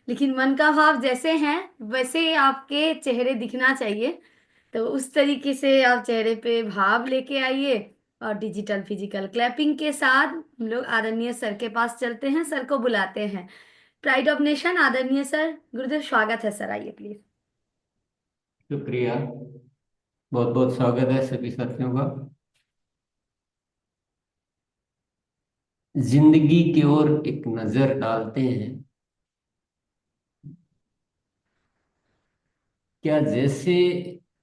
लेकिन मन का भाव जैसे हैं वैसे आपके चेहरे दिखना चाहिए। तो उस तरीके से आप चेहरे पे भाव लेके आइए। और डिजिटल फिजिकल क्लैपिंग के साथ हम लोग आदरणीय सर के पास चलते हैं, सर को बुलाते हैं। प्राइड ऑफ नेशन आदरणीय सर, गुरुदेव स्वागत है सर, आइए प्लीज। शुक्रिया। बहुत बहुत स्वागत है सभी साथियों का। जिंदगी की ओर एक नजर डालते हैं। क्या जैसे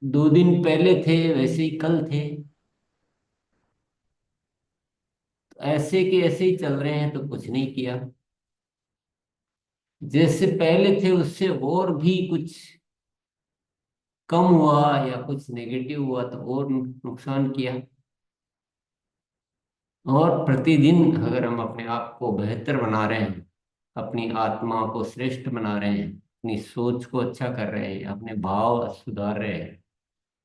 2 दिन पहले थे वैसे ही कल थे, ऐसे के ऐसे ही चल रहे हैं तो कुछ नहीं किया। जैसे पहले थे उससे और भी कुछ कम हुआ या कुछ नेगेटिव हुआ तो और नुकसान किया। और प्रतिदिन अगर हम अपने आप को बेहतर बना रहे हैं, अपनी आत्मा को श्रेष्ठ बना रहे हैं, अपनी सोच को अच्छा कर रहे हैं, अपने भाव सुधार रहे हैं,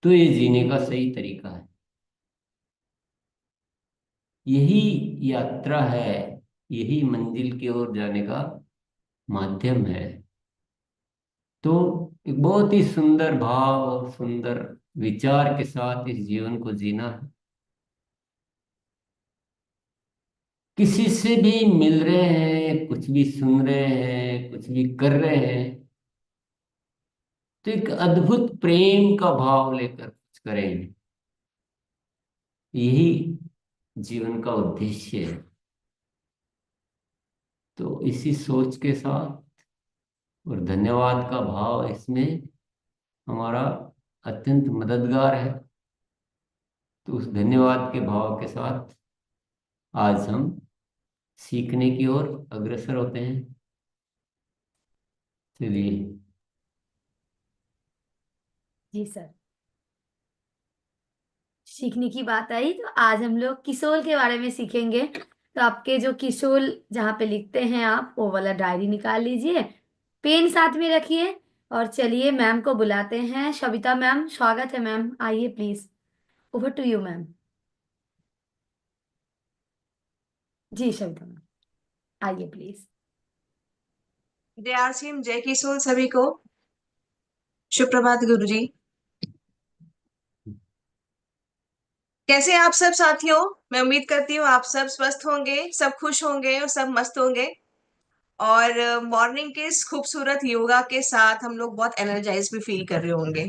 तो ये जीने का सही तरीका है। यही यात्रा है, यही मंजिल की ओर जाने का माध्यम है। तो एक बहुत ही सुंदर भाव और सुंदर विचार के साथ इस जीवन को जीना है। किसी से भी मिल रहे हैं, कुछ भी सुन रहे हैं, कुछ भी कर रहे हैं, तो एक अद्भुत प्रेम का भाव लेकर कुछ करेंगे। यही जीवन का उद्देश्य है। तो इसी सोच के साथ और धन्यवाद का भाव इसमें हमारा अत्यंत मददगार है। तो उस धन्यवाद के भाव के साथ आज हम सीखने की ओर अग्रसर होते हैं। चलिए। जी सर, सीखने की बात आई तो आज हम लोग किशोल के बारे में सीखेंगे। तो आपके जो किशोल जहाँ पे लिखते हैं आप वो वाला डायरी निकाल लीजिए, पेन साथ में रखिए। और चलिए मैम को बुलाते हैं। सविता मैम, स्वागत है मैम, आइए please. Over to you ma'am. जी सविता मैम, आइए प्लीज। जय आसिम, जय किशोर सभी को। सुप्रभात गुरु जी। कैसे हैं आप सब साथियों? मैं उम्मीद करती हूँ आप सब स्वस्थ होंगे, सब खुश होंगे और सब मस्त होंगे। और मॉर्निंग के इस खूबसूरत योगा के साथ हम लोग बहुत एनर्जाइज भी फील कर रहे होंगे।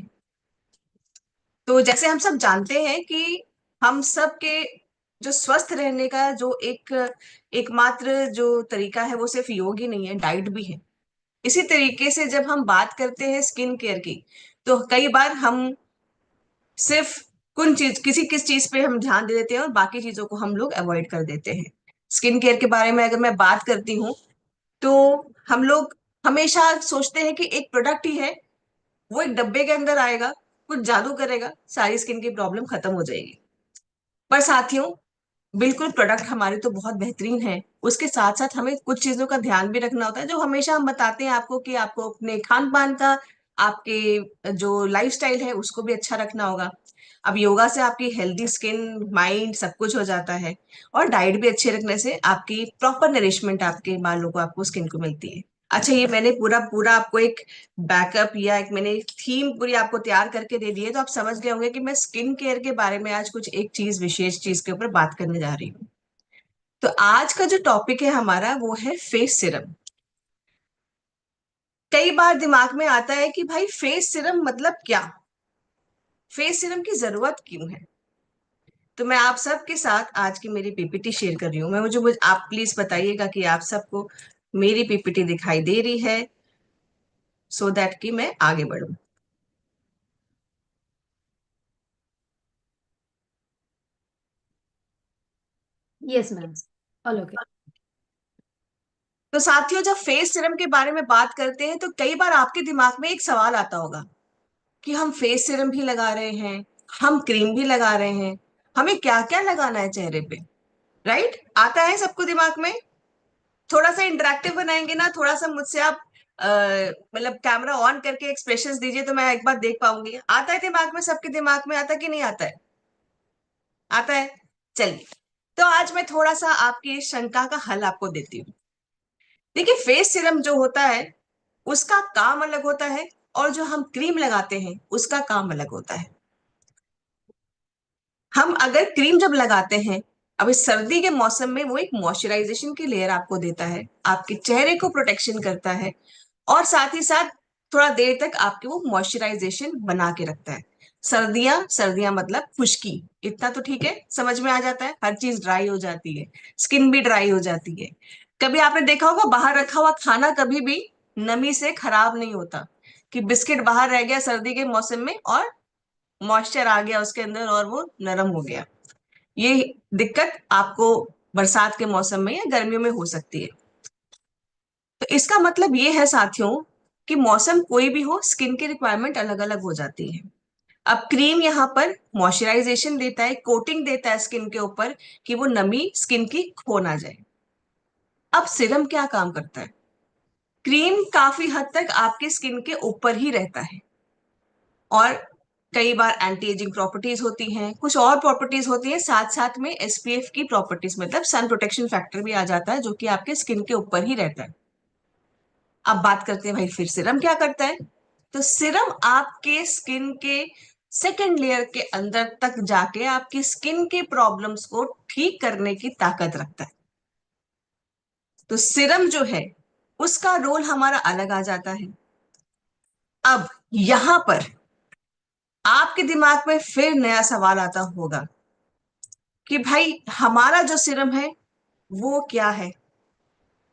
तो जैसे हम सब जानते हैं कि हम सब के जो स्वस्थ रहने का जो एकमात्र जो तरीका है वो सिर्फ योग ही नहीं है, डाइट भी है। इसी तरीके से जब हम बात करते हैं स्किन केयर की, तो कई बार हम सिर्फ किस चीज पे हम ध्यान दे देते हैं और बाकी चीजों को हम लोग अवॉइड कर देते हैं। स्किन केयर के बारे में अगर मैं बात करती हूँ तो हम लोग हमेशा सोचते हैं कि एक प्रोडक्ट ही है, वो एक डब्बे के अंदर आएगा, कुछ जादू करेगा, सारी स्किन की प्रॉब्लम खत्म हो जाएगी। पर साथियों, बिल्कुल प्रोडक्ट हमारे तो बहुत बेहतरीन है, उसके साथ साथ हमें कुछ चीजों का ध्यान भी रखना होता है जो हमेशा हम बताते हैं आपको कि आपको अपने खान पान का, आपके जो लाइफस्टाइल है उसको भी अच्छा रखना होगा। अब योगा से आपकी हेल्दी स्किन, माइंड सब कुछ हो जाता है। और डाइट भी अच्छे रखने से आपकी प्रॉपर नरिशमेंट आपके बालों को, आपको स्किन को मिलती है। अच्छा, ये मैंने पूरा पूरा आपको एक बैकअप या एक मैंने थीम पूरी आपको तैयार करके दे दी है, तो आप समझ गए होंगे कि मैं स्किन केयर के बारे में आज कुछ एक चीज, विशेष चीज के ऊपर बात करने जा रही हूँ। तो आज का जो टॉपिक है हमारा वो है फेस सिरम। कई बार दिमाग में आता है कि भाई फेस सिरम मतलब क्या, फेस सिरम की जरूरत क्यों है। तो मैं आप सबके साथ आज की मेरी पीपीटी शेयर कर रही हूँ। मैं मुझे आप प्लीज बताइएगा कि आप सबको मेरी पीपीटी दिखाई दे रही है, सो दैट कि मैं आगे बढ़ूं। Yes ma'am, all okay. तो साथियों, जब फेस सिरम के बारे में बात करते हैं तो कई बार आपके दिमाग में एक सवाल आता होगा कि हम फेस सिरम भी लगा रहे हैं, हम क्रीम भी लगा रहे हैं, हमें क्या क्या लगाना है चेहरे पे। राइट, आता है सबको दिमाग में। थोड़ा सा इंटरेक्टिव बनाएंगे ना, थोड़ा सा मुझसे आप मतलब कैमरा ऑन करके एक्सप्रेशंस दीजिए तो मैं एक बार देख पाऊंगी। आता है दिमाग में, सबके दिमाग में आता है कि नहीं आता है? आता है। चलिए, तो आज मैं थोड़ा सा आपकी इस शंका का हल आपको देती हूँ। देखिए, फेस सिरम जो होता है उसका काम अलग होता है, और जो हम क्रीम लगाते हैं उसका काम अलग होता है। हम अगर क्रीम जब लगाते हैं, अभी सर्दी के मौसम में, वो एक मॉइस्चराइजेशन की लेयर आपको देता है, आपके चेहरे को प्रोटेक्शन करता है, और साथ ही साथ थोड़ा देर तक आपके वो मॉइस्चराइजेशन बना के रखता है। सर्दियां सर्दियां मतलब खुश्की, इतना तो ठीक है, समझ में आ जाता है, हर चीज ड्राई हो जाती है, स्किन भी ड्राई हो जाती है। कभी आपने देखा होगा बाहर रखा हुआ खाना कभी भी नमी से खराब नहीं होता, कि बिस्किट बाहर रह गया सर्दी के मौसम में और मॉइस्चर आ गया उसके अंदर और वो नरम हो गया। ये दिक्कत आपको बरसात के मौसम में या गर्मियों में हो सकती है। तो इसका मतलब ये है साथियों, कि मौसम कोई भी हो, स्किन की रिक्वायरमेंट अलग अलग हो जाती है। अब क्रीम यहाँ पर मॉइस्चराइजेशन देता है, कोटिंग देता है स्किन के ऊपर, कि वो नमी स्किन की खो ना जाए। अब सीरम क्या काम करता है? क्रीम काफी हद तक आपके स्किन के ऊपर ही रहता है, और कई बार एंटी एजिंग प्रॉपर्टीज होती हैं, कुछ और प्रॉपर्टीज होती हैं, साथ साथ में एसपीएफ की प्रॉपर्टीज, मतलब सन प्रोटेक्शन फैक्टर भी आ जाता है, जो कि आपके स्किन के ऊपर ही रहता है। अब बात करते हैं भाई, फिर सीरम क्या करता है? तो सीरम आपके स्किन के सेकेंड लेयर के अंदर तक जाके आपकी स्किन के प्रॉब्लम्स को ठीक करने की ताकत रखता है। तो सीरम जो है उसका रोल हमारा अलग आ जाता है। अब यहां पर आपके दिमाग में फिर नया सवाल आता होगा कि भाई हमारा जो सीरम है वो क्या है,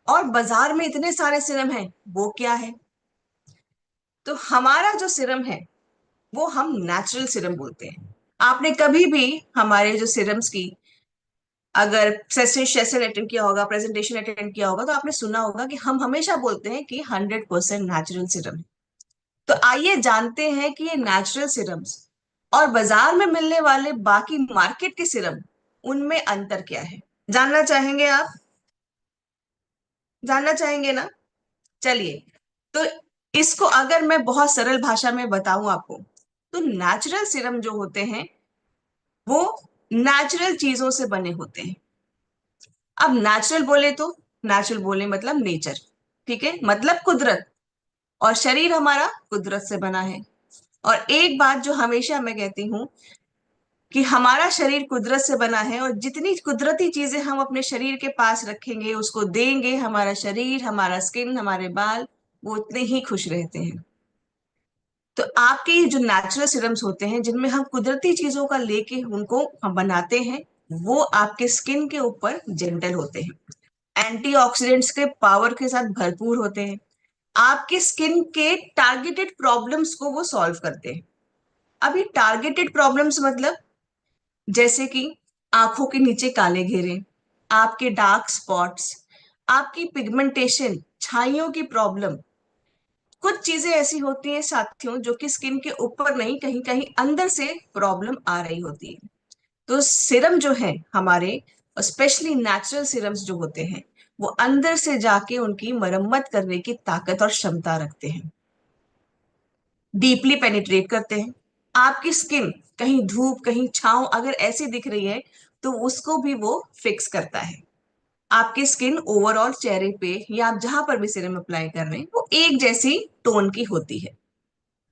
और बाजार में इतने सारे सीरम हैं वो क्या है? तो हमारा जो सीरम है वो हम नेचुरल सीरम बोलते हैं। आपने कभी भी हमारे जो सीरम्स की अगर सेशन अटेंड किया होगा, प्रेजेंटेशन अटेंड किया होगा, तो आपने सुना होगा कि हम हमेशा बोलते हैं कि 100% नेचुरल सीरम है। तो आइए जानते हैं कि ये नेचुरल सीरम्स और बाजार में मिलने वाले बाकी मार्केट के सीरम, उनमें अंतर क्या है। जानना चाहेंगे आप? जानना चाहेंगे ना? चलिए, तो इसको अगर मैं बहुत सरल भाषा में बताऊं आपको, तो नेचुरल सीरम जो होते हैं वो नेचुरल चीजों से बने होते हैं। अब नेचुरल बोले तो, नेचुरल बोले मतलब नेचर, ठीक है, मतलब कुदरत, और शरीर हमारा कुदरत से बना है। और एक बात जो हमेशा मैं कहती हूं, कि हमारा शरीर कुदरत से बना है, और जितनी कुदरती चीजें हम अपने शरीर के पास रखेंगे, उसको देंगे, हमारा शरीर, हमारा स्किन, हमारे बाल, वो उतने ही खुश रहते हैं। तो आपके ये जो नेचुरल सीरम्स होते हैं, जिनमें हम कुदरती चीजों का लेके उनको हम बनाते हैं, वो आपके स्किन के ऊपर जेंटल होते हैं, एंटीऑक्सीडेंट्स के पावर के साथ भरपूर होते हैं, आपके स्किन के टारगेटेड प्रॉब्लम्स को वो सॉल्व करते हैं। अभी टारगेटेड प्रॉब्लम्स मतलब, जैसे कि आंखों के नीचे काले घेरे, आपके डार्क स्पॉट्स, आपकी पिगमेंटेशन, छाइयों की प्रॉब्लम, कुछ चीजें ऐसी होती हैं साथियों जो कि स्किन के ऊपर नहीं, कहीं कहीं अंदर से प्रॉब्लम आ रही होती है। तो सीरम जो है हमारे, स्पेशली नेचुरल सीरम्स जो होते हैं, वो अंदर से जाके उनकी मरम्मत करने की ताकत और क्षमता रखते हैं, डीपली पेनिट्रेट करते हैं। आपकी स्किन कहीं धूप कहीं छांव अगर ऐसी दिख रही है, तो उसको भी वो फिक्स करता है। आपकी स्किन ओवरऑल चेहरे पे या आप जहां पर भी सीरम अप्लाई कर रहे हैं, वो एक जैसी टोन की होती है।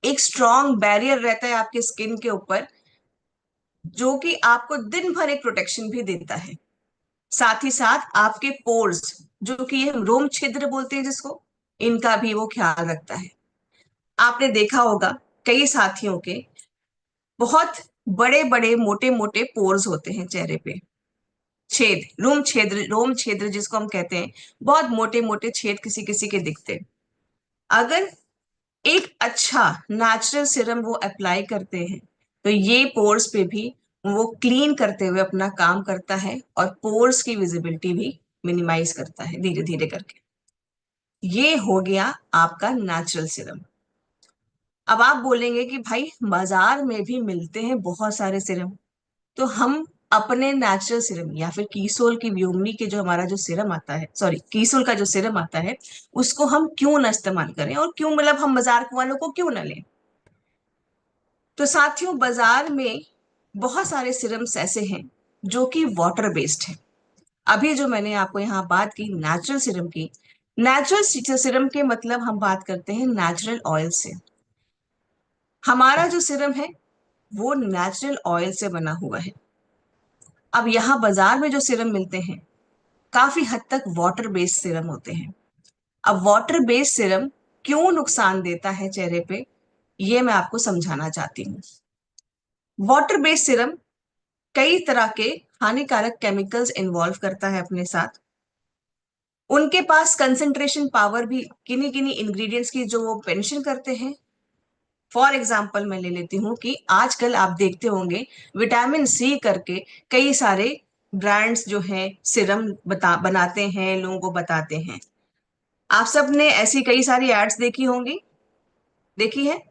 एक स्ट्रॉन्ग बैरियर रहता है आपके स्किन के ऊपर, जो कि आपको दिन भर एक प्रोटेक्शन भी देता है। साथ ही साथ आपके पोर्स, जो कि ये हम रोम छिद्र बोलते हैं जिसको, इनका भी वो ख्याल रखता है। आपने देखा होगा कई साथियों के बहुत बड़े बड़े मोटे मोटे पोर्स होते हैं चेहरे पे, छेद, रोम छेद्र जिसको हम कहते हैं, बहुत मोटे मोटे छेद किसी किसी के दिखते हैं। अगर एक अच्छा नेचुरल सीरम वो अप्लाई करते हैं, तो ये पोर्स पे भी वो क्लीन करते हुए अपना काम करता है, और पोर्स की विजिबिलिटी भी मिनिमाइज करता है धीरे धीरे करके। ये हो गया आपका नेचुरल सीरम। अब आप बोलेंगे कि भाई बाजार में भी मिलते हैं बहुत सारे सीरम, तो हम अपने नेचुरल सीरम या फिर कीसोल की व्योमनी के जो हमारा जो सीरम आता है, सॉरी कीसोल का जो सीरम आता है, उसको हम क्यों ना इस्तेमाल करें, और क्यों मतलब हम बाजार वालों को क्यों ना लें? तो साथियों, बाजार में बहुत सारे सीरम्स ऐसे हैं जो कि वाटर बेस्ड है। अभी जो मैंने आपको यहाँ बात की नेचुरल सीरम की, नेचुरल सीरम के मतलब हम बात करते हैं नेचुरल ऑयल से। हमारा जो सीरम है वो नेचुरल ऑयल से बना हुआ है। अब यहाँ बाजार में जो सीरम मिलते हैं काफी हद तक वाटर बेस्ड सीरम होते हैं। अब वाटर बेस्ड सीरम क्यों नुकसान देता है चेहरे पे, ये मैं आपको समझाना चाहती हूँ। वाटर बेस्ड सीरम कई तरह के हानिकारक केमिकल्स इन्वॉल्व करता है अपने साथ। उनके पास कंसंट्रेशन पावर भी किन्हीं किन्हीं इंग्रेडिएंट्स की जो वो मेंशन करते हैं। फॉर एग्जाम्पल मैं ले लेती हूँ कि आजकल आप देखते होंगे विटामिन सी करके कई सारे ब्रांड्स जो हैं सिरम बनाते हैं, लोगों को बताते हैं। आप सब ने ऐसी कई सारी एड्स देखी होंगी, देखी है,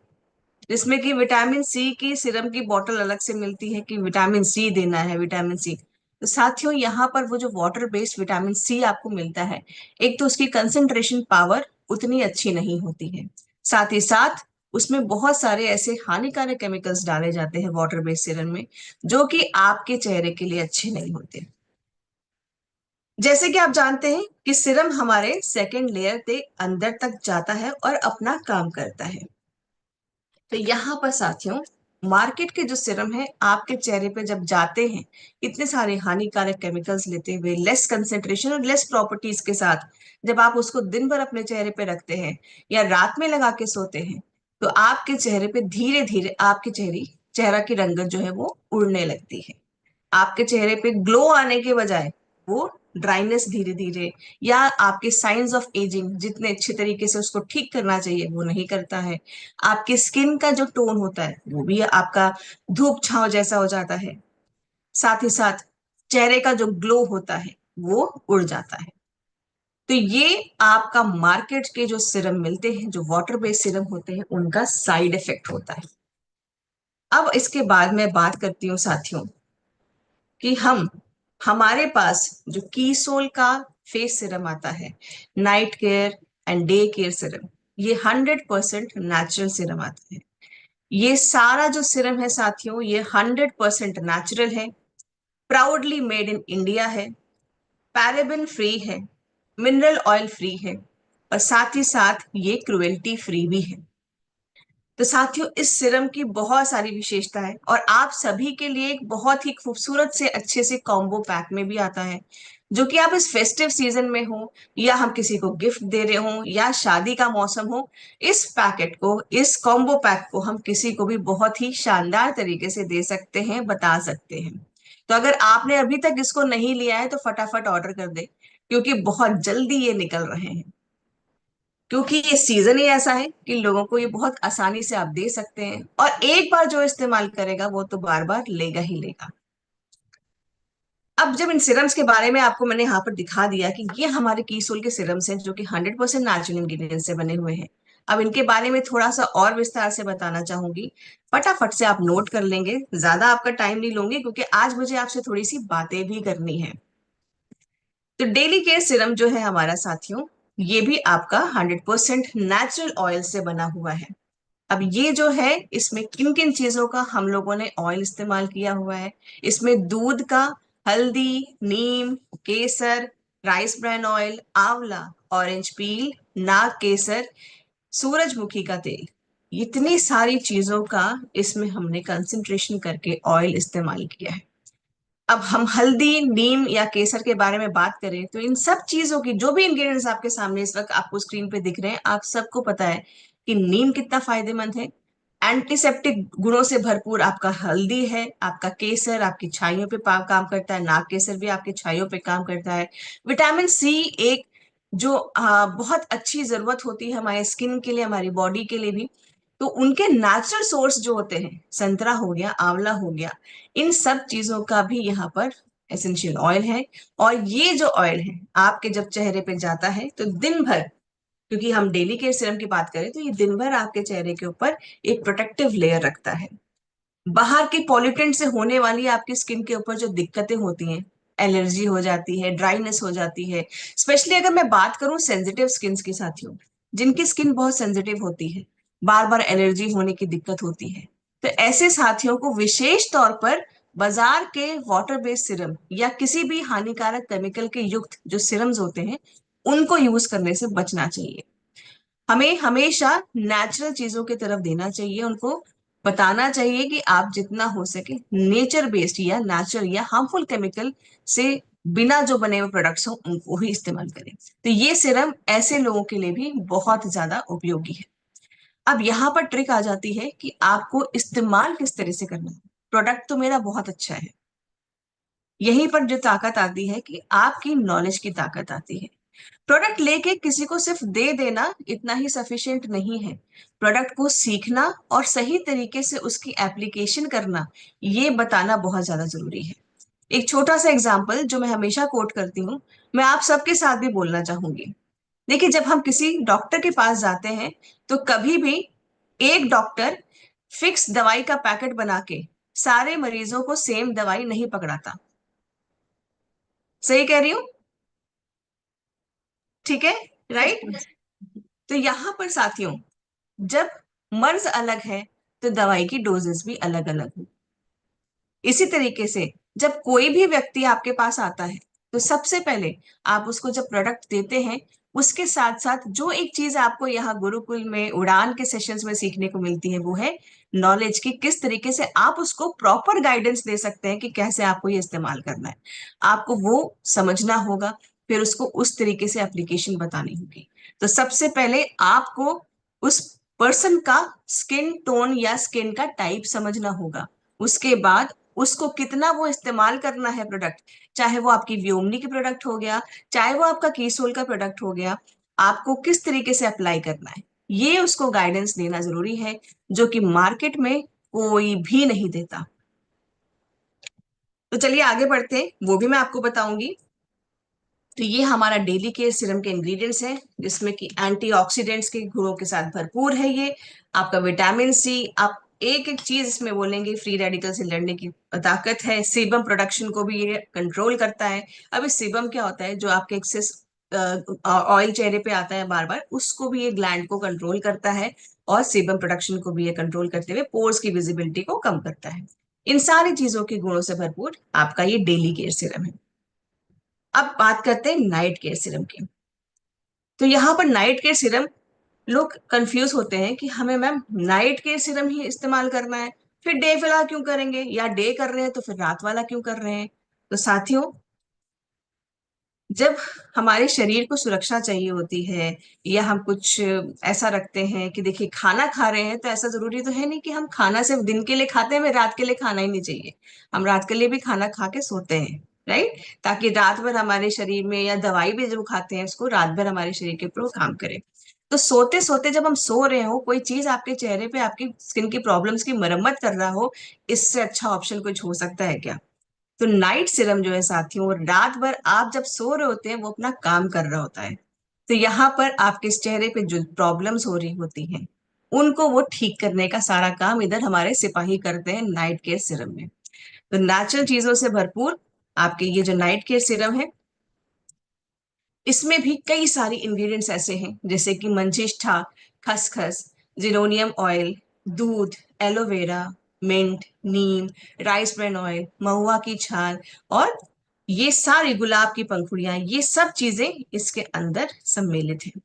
जिसमें कि विटामिन सी की सिरम की बोतल अलग से मिलती है कि विटामिन सी देना है, विटामिन सी। तो साथियों यहाँ पर वो जो वाटर बेस्ड विटामिन सी आपको मिलता है, एक तो उसकी कंसंट्रेशन पावर उतनी अच्छी नहीं होती है, साथ ही साथ उसमें बहुत सारे ऐसे हानिकारक केमिकल्स डाले जाते हैं वाटर बेस्ड सिरम में, जो कि आपके चेहरे के लिए अच्छे नहीं होते। जैसे कि आप जानते हैं कि सिरम हमारे सेकेंड लेयर के अंदर तक जाता है और अपना काम करता है। तो यहाँ पर साथियों मार्केट के जो सिरम है आपके चेहरे पे जब जाते हैं, इतने सारे हानिकारक केमिकल्स लेते हुए, लेस कंसेंट्रेशन और लेस प्रॉपर्टीज के साथ, जब आप उसको दिन भर अपने चेहरे पे रखते हैं या रात में लगा के सोते हैं, तो आपके चेहरे पे धीरे धीरे आपके चेहरा की रंगत जो है वो उड़ने लगती है। आपके चेहरे पे ग्लो आने के बजाय वो ड्राइनेस धीरे धीरे, या आपके साइंस ऑफ एजिंग जितने अच्छे तरीके से उसको ठीक करना चाहिए वो नहीं करता है। आपकी स्किन का जो टोन होता है वो भी आपका धूप छांव जैसा हो जाता है। साथ ही साथ चेहरे का जो ग्लो होता है वो उड़ जाता है। तो ये आपका मार्केट के जो सिरम मिलते हैं, जो वाटर बेस्ड सिरम होते हैं, उनका साइड इफेक्ट होता है। अब इसके बाद मैं बात करती हूँ साथियों कि हमारे पास जो कीसोल का फेस सिरम आता है, night care and day care Siram, ये 100% नेचुरल सिरम आता है। ये सारा जो सिरम है साथियों ये 100% नेचुरल है, प्राउडली मेड इन इंडिया है, पैराबेन फ्री है, मिनरल ऑयल फ्री है, और साथ ही साथ ये क्रुएल्टी फ्री भी है। तो साथियों इस सिरम की बहुत सारी विशेषता है और आप सभी के लिए एक बहुत ही खूबसूरत से अच्छे से कॉम्बो पैक में भी आता है, जो कि आप इस फेस्टिव सीजन में हो या हम किसी को गिफ्ट दे रहे हो या शादी का मौसम हो, इस पैकेट को, इस कॉम्बो पैक को हम किसी को भी बहुत ही शानदार तरीके से दे सकते हैं, बता सकते हैं। तो अगर आपने अभी तक इसको नहीं लिया है तो फटाफट ऑर्डर कर दे, क्योंकि बहुत जल्दी ये निकल रहे हैं। क्योंकि ये सीजन ही ऐसा है कि लोगों को ये बहुत आसानी से आप दे सकते हैं, और एक बार जो इस्तेमाल करेगा वो तो बार बार लेगा ही लेगा। अब जब इन सिरम्स के बारे में आपको मैंने यहाँ पर दिखा दिया कि ये हमारे कीसोल के सिरम्स हैं जो कि 100% नेचुरल इंग्रेडिएंट्स से बने हुए हैं, अब इनके बारे में थोड़ा सा और विस्तार से बताना चाहूंगी। फटाफट से आप नोट कर लेंगे, ज्यादा आपका टाइम नहीं लूंगी क्योंकि आज मुझे आपसे थोड़ी सी बातें भी करनी है। तो डेली केयर सिरम जो है हमारा साथियों, ये भी आपका 100% नेचुरल ऑयल से बना हुआ है। अब ये जो है इसमें किन किन चीजों का हम लोगों ने ऑयल इस्तेमाल किया हुआ है, इसमें दूध का, हल्दी, नीम, केसर, राइस ब्रान ऑयल, आंवला, ऑरेंज पील, नाग केसर, सूरजमुखी का तेल, इतनी सारी चीजों का इसमें हमने कंसंट्रेशन करके ऑयल इस्तेमाल किया है। अब हम हल्दी, नीम या केसर के बारे में बात करें तो इन सब चीजों की जो भी इंग्रेडिएंट्स आपके सामने इस वक्त आपको स्क्रीन पे दिख रहे हैं, आप सबको पता है कि नीम कितना फायदेमंद है। एंटीसेप्टिक गुणों से भरपूर आपका हल्दी है, आपका केसर आपकी छाइयों पे काम करता है, नाग केसर भी आपकी छाइयों पे काम करता है। विटामिन सी एक जो बहुत अच्छी जरूरत होती है हमारे स्किन के लिए, हमारी बॉडी के लिए भी। तो उनके नेचुरल सोर्स जो होते हैं, संतरा हो गया, आंवला हो गया, इन सब चीजों का भी यहाँ पर एसेंशियल ऑयल है। और ये जो ऑयल है आपके जब चेहरे पे जाता है तो दिन भर, क्योंकि हम डेली केयर सीरम की बात करें तो ये दिन भर आपके चेहरे के ऊपर एक प्रोटेक्टिव लेयर रखता है। बाहर के पॉल्यूटेंट से होने वाली आपकी स्किन के ऊपर जो दिक्कतें होती हैं, एलर्जी हो जाती है, ड्राइनेस हो जाती है, स्पेशली अगर मैं बात करूं सेंसिटिव स्किन की साथियों, जिनकी स्किन बहुत सेंसिटिव होती है, बार बार एलर्जी होने की दिक्कत होती है, तो ऐसे साथियों को विशेष तौर पर बाजार के वाटर बेस्ड सिरम या किसी भी हानिकारक केमिकल के युक्त जो सिरम्स होते हैं उनको यूज करने से बचना चाहिए। हमें हमेशा नेचुरल चीजों की तरफ देना चाहिए, उनको बताना चाहिए कि आप जितना हो सके नेचर बेस्ड या नेचुरल या हार्मफुल केमिकल से बिना जो बने हुए प्रोडक्ट्स हो उनको ही इस्तेमाल करें। तो ये सीरम ऐसे लोगों के लिए भी बहुत ज्यादा उपयोगी है। अब यहाँ पर ट्रिक आ जाती है कि आपको इस्तेमाल किस तरह से करना है। प्रोडक्ट तो मेरा बहुत अच्छा है, यहीं पर जो ताकत आती है कि आपकी नॉलेज की ताकत आती है। प्रोडक्ट लेके किसी को सिर्फ दे देना इतना ही सफिशिएंट नहीं है। प्रोडक्ट को सीखना और सही तरीके से उसकी एप्लीकेशन करना, ये बताना बहुत ज्यादा जरूरी है। एक छोटा सा एग्जाम्पल जो मैं हमेशा कोट करती हूँ, मैं आप सबके साथ भी बोलना चाहूंगी। देखिए, जब हम किसी डॉक्टर के पास जाते हैं तो कभी भी एक डॉक्टर फिक्स दवाई का पैकेट बना के सारे मरीजों को सेम दवाई नहीं पकड़ाता। सही कह रही हूँ? ठीक है, राइट। बिल्कुल। तो यहां पर साथियों, जब मर्ज अलग है तो दवाई की डोजेस भी अलग अलग है। इसी तरीके से जब कोई भी व्यक्ति आपके पास आता है तो सबसे पहले आप उसको जब प्रोडक्ट देते हैं, उसके साथ साथ जो एक चीज आपको यहाँ गुरुकुल में उड़ान के सेशंस में सीखने को मिलती है वो है नॉलेज की, किस तरीके से आप उसको प्रॉपर गाइडेंस दे सकते हैं कि कैसे आपको ये इस्तेमाल करना है। आपको वो समझना होगा, फिर उसको उस तरीके से एप्लीकेशन बतानी होगी। तो सबसे पहले आपको उस पर्सन का स्किन टोन या स्किन का टाइप समझना होगा। उसके बाद उसको कितना वो इस्तेमाल करना है प्रोडक्ट, चाहे वो आपकी व्योमनी की प्रोडक्ट हो गया, चाहे वो आपका कीसोल का प्रोडक्ट हो गया, आपको किस तरीके से अप्लाई करना है, ये उसको गाइडेंस देना जरूरी है, जो कि मार्केट में कोई भी नहीं देता। तो चलिए आगे बढ़ते हैं, वो भी मैं आपको बताऊंगी। तो ये हमारा डेली केयर सीरम के इंग्रेडिएंट्स हैं, जिसमें कि एंटीऑक्सीडेंट्स के गुणों के साथ भरपूर है ये। आपका विटामिन सी, आप एक एक चीज इसमें बोलेंगे, फ्री रेडिकल से लड़ने की ताकत है। सीबम प्रोडक्शन को भी ये कंट्रोल करता है। अब इस सीबम क्या होता है, जो आपके एक्सेस ऑयल चेहरे पे आता है बार बार, उसको भी ये ग्लैंड को कंट्रोल करता है, और सीबम प्रोडक्शन को भी ये कंट्रोल करते हुए पोर्स की विजिबिलिटी को कम करता है। इन सारी चीजों के गुणों से भरपूर आपका ये डेली केयर सीरम है। अब बात करते हैं नाइट केयर सीरम की। तो यहाँ पर नाइट केयर सीरम, लोग कंफ्यूज होते हैं कि हमें मैम नाइट केयर सीरम ही इस्तेमाल करना है, फिर डे वाला क्यों करेंगे, या डे कर रहे हैं तो फिर रात वाला क्यों कर रहे हैं। तो साथियों, जब हमारे शरीर को सुरक्षा चाहिए होती है, या हम कुछ ऐसा रखते हैं कि देखिए खाना खा रहे हैं, तो ऐसा जरूरी तो है नहीं कि हम खाना सिर्फ दिन के लिए खाते हैं, हमें रात के लिए खाना ही नहीं चाहिए। हम रात के लिए भी खाना खा के सोते हैं, राइट, ताकि रात भर हमारे शरीर में, या दवाई भी जो खाते हैं उसको रात भर हमारे शरीर के ऊपर वो काम करे। तो सोते सोते जब हम सो रहे हो, कोई चीज आपके चेहरे पे आपकी स्किन की प्रॉब्लम्स की मरम्मत कर रहा हो, इससे अच्छा ऑप्शन कुछ हो सकता है क्या। तो नाइट सीरम जो है साथियों, रात भर आप जब सो रहे होते हैं वो अपना काम कर रहा होता है। तो यहाँ पर आपके इस चेहरे पे जो प्रॉब्लम्स हो रही होती हैं, उनको वो ठीक करने का सारा काम इधर हमारे सिपाही करते हैं नाइट केयर सीरम में। तो नेचुरल चीजों से भरपूर आपके ये जो नाइट केयर सीरम है, इसमें भी कई सारी इंग्रेडिएंट्स ऐसे हैं, जैसे कि मंजिष्ठा, खसखस, जिरोनियम ऑयल, दूध, एलोवेरा, मिंट, नीम, राइस ब्रान ऑयल, महुआ की छाल, और ये सारी गुलाब की पंखुड़ियां, ये सब चीजें इसके अंदर सम्मिलित हैं।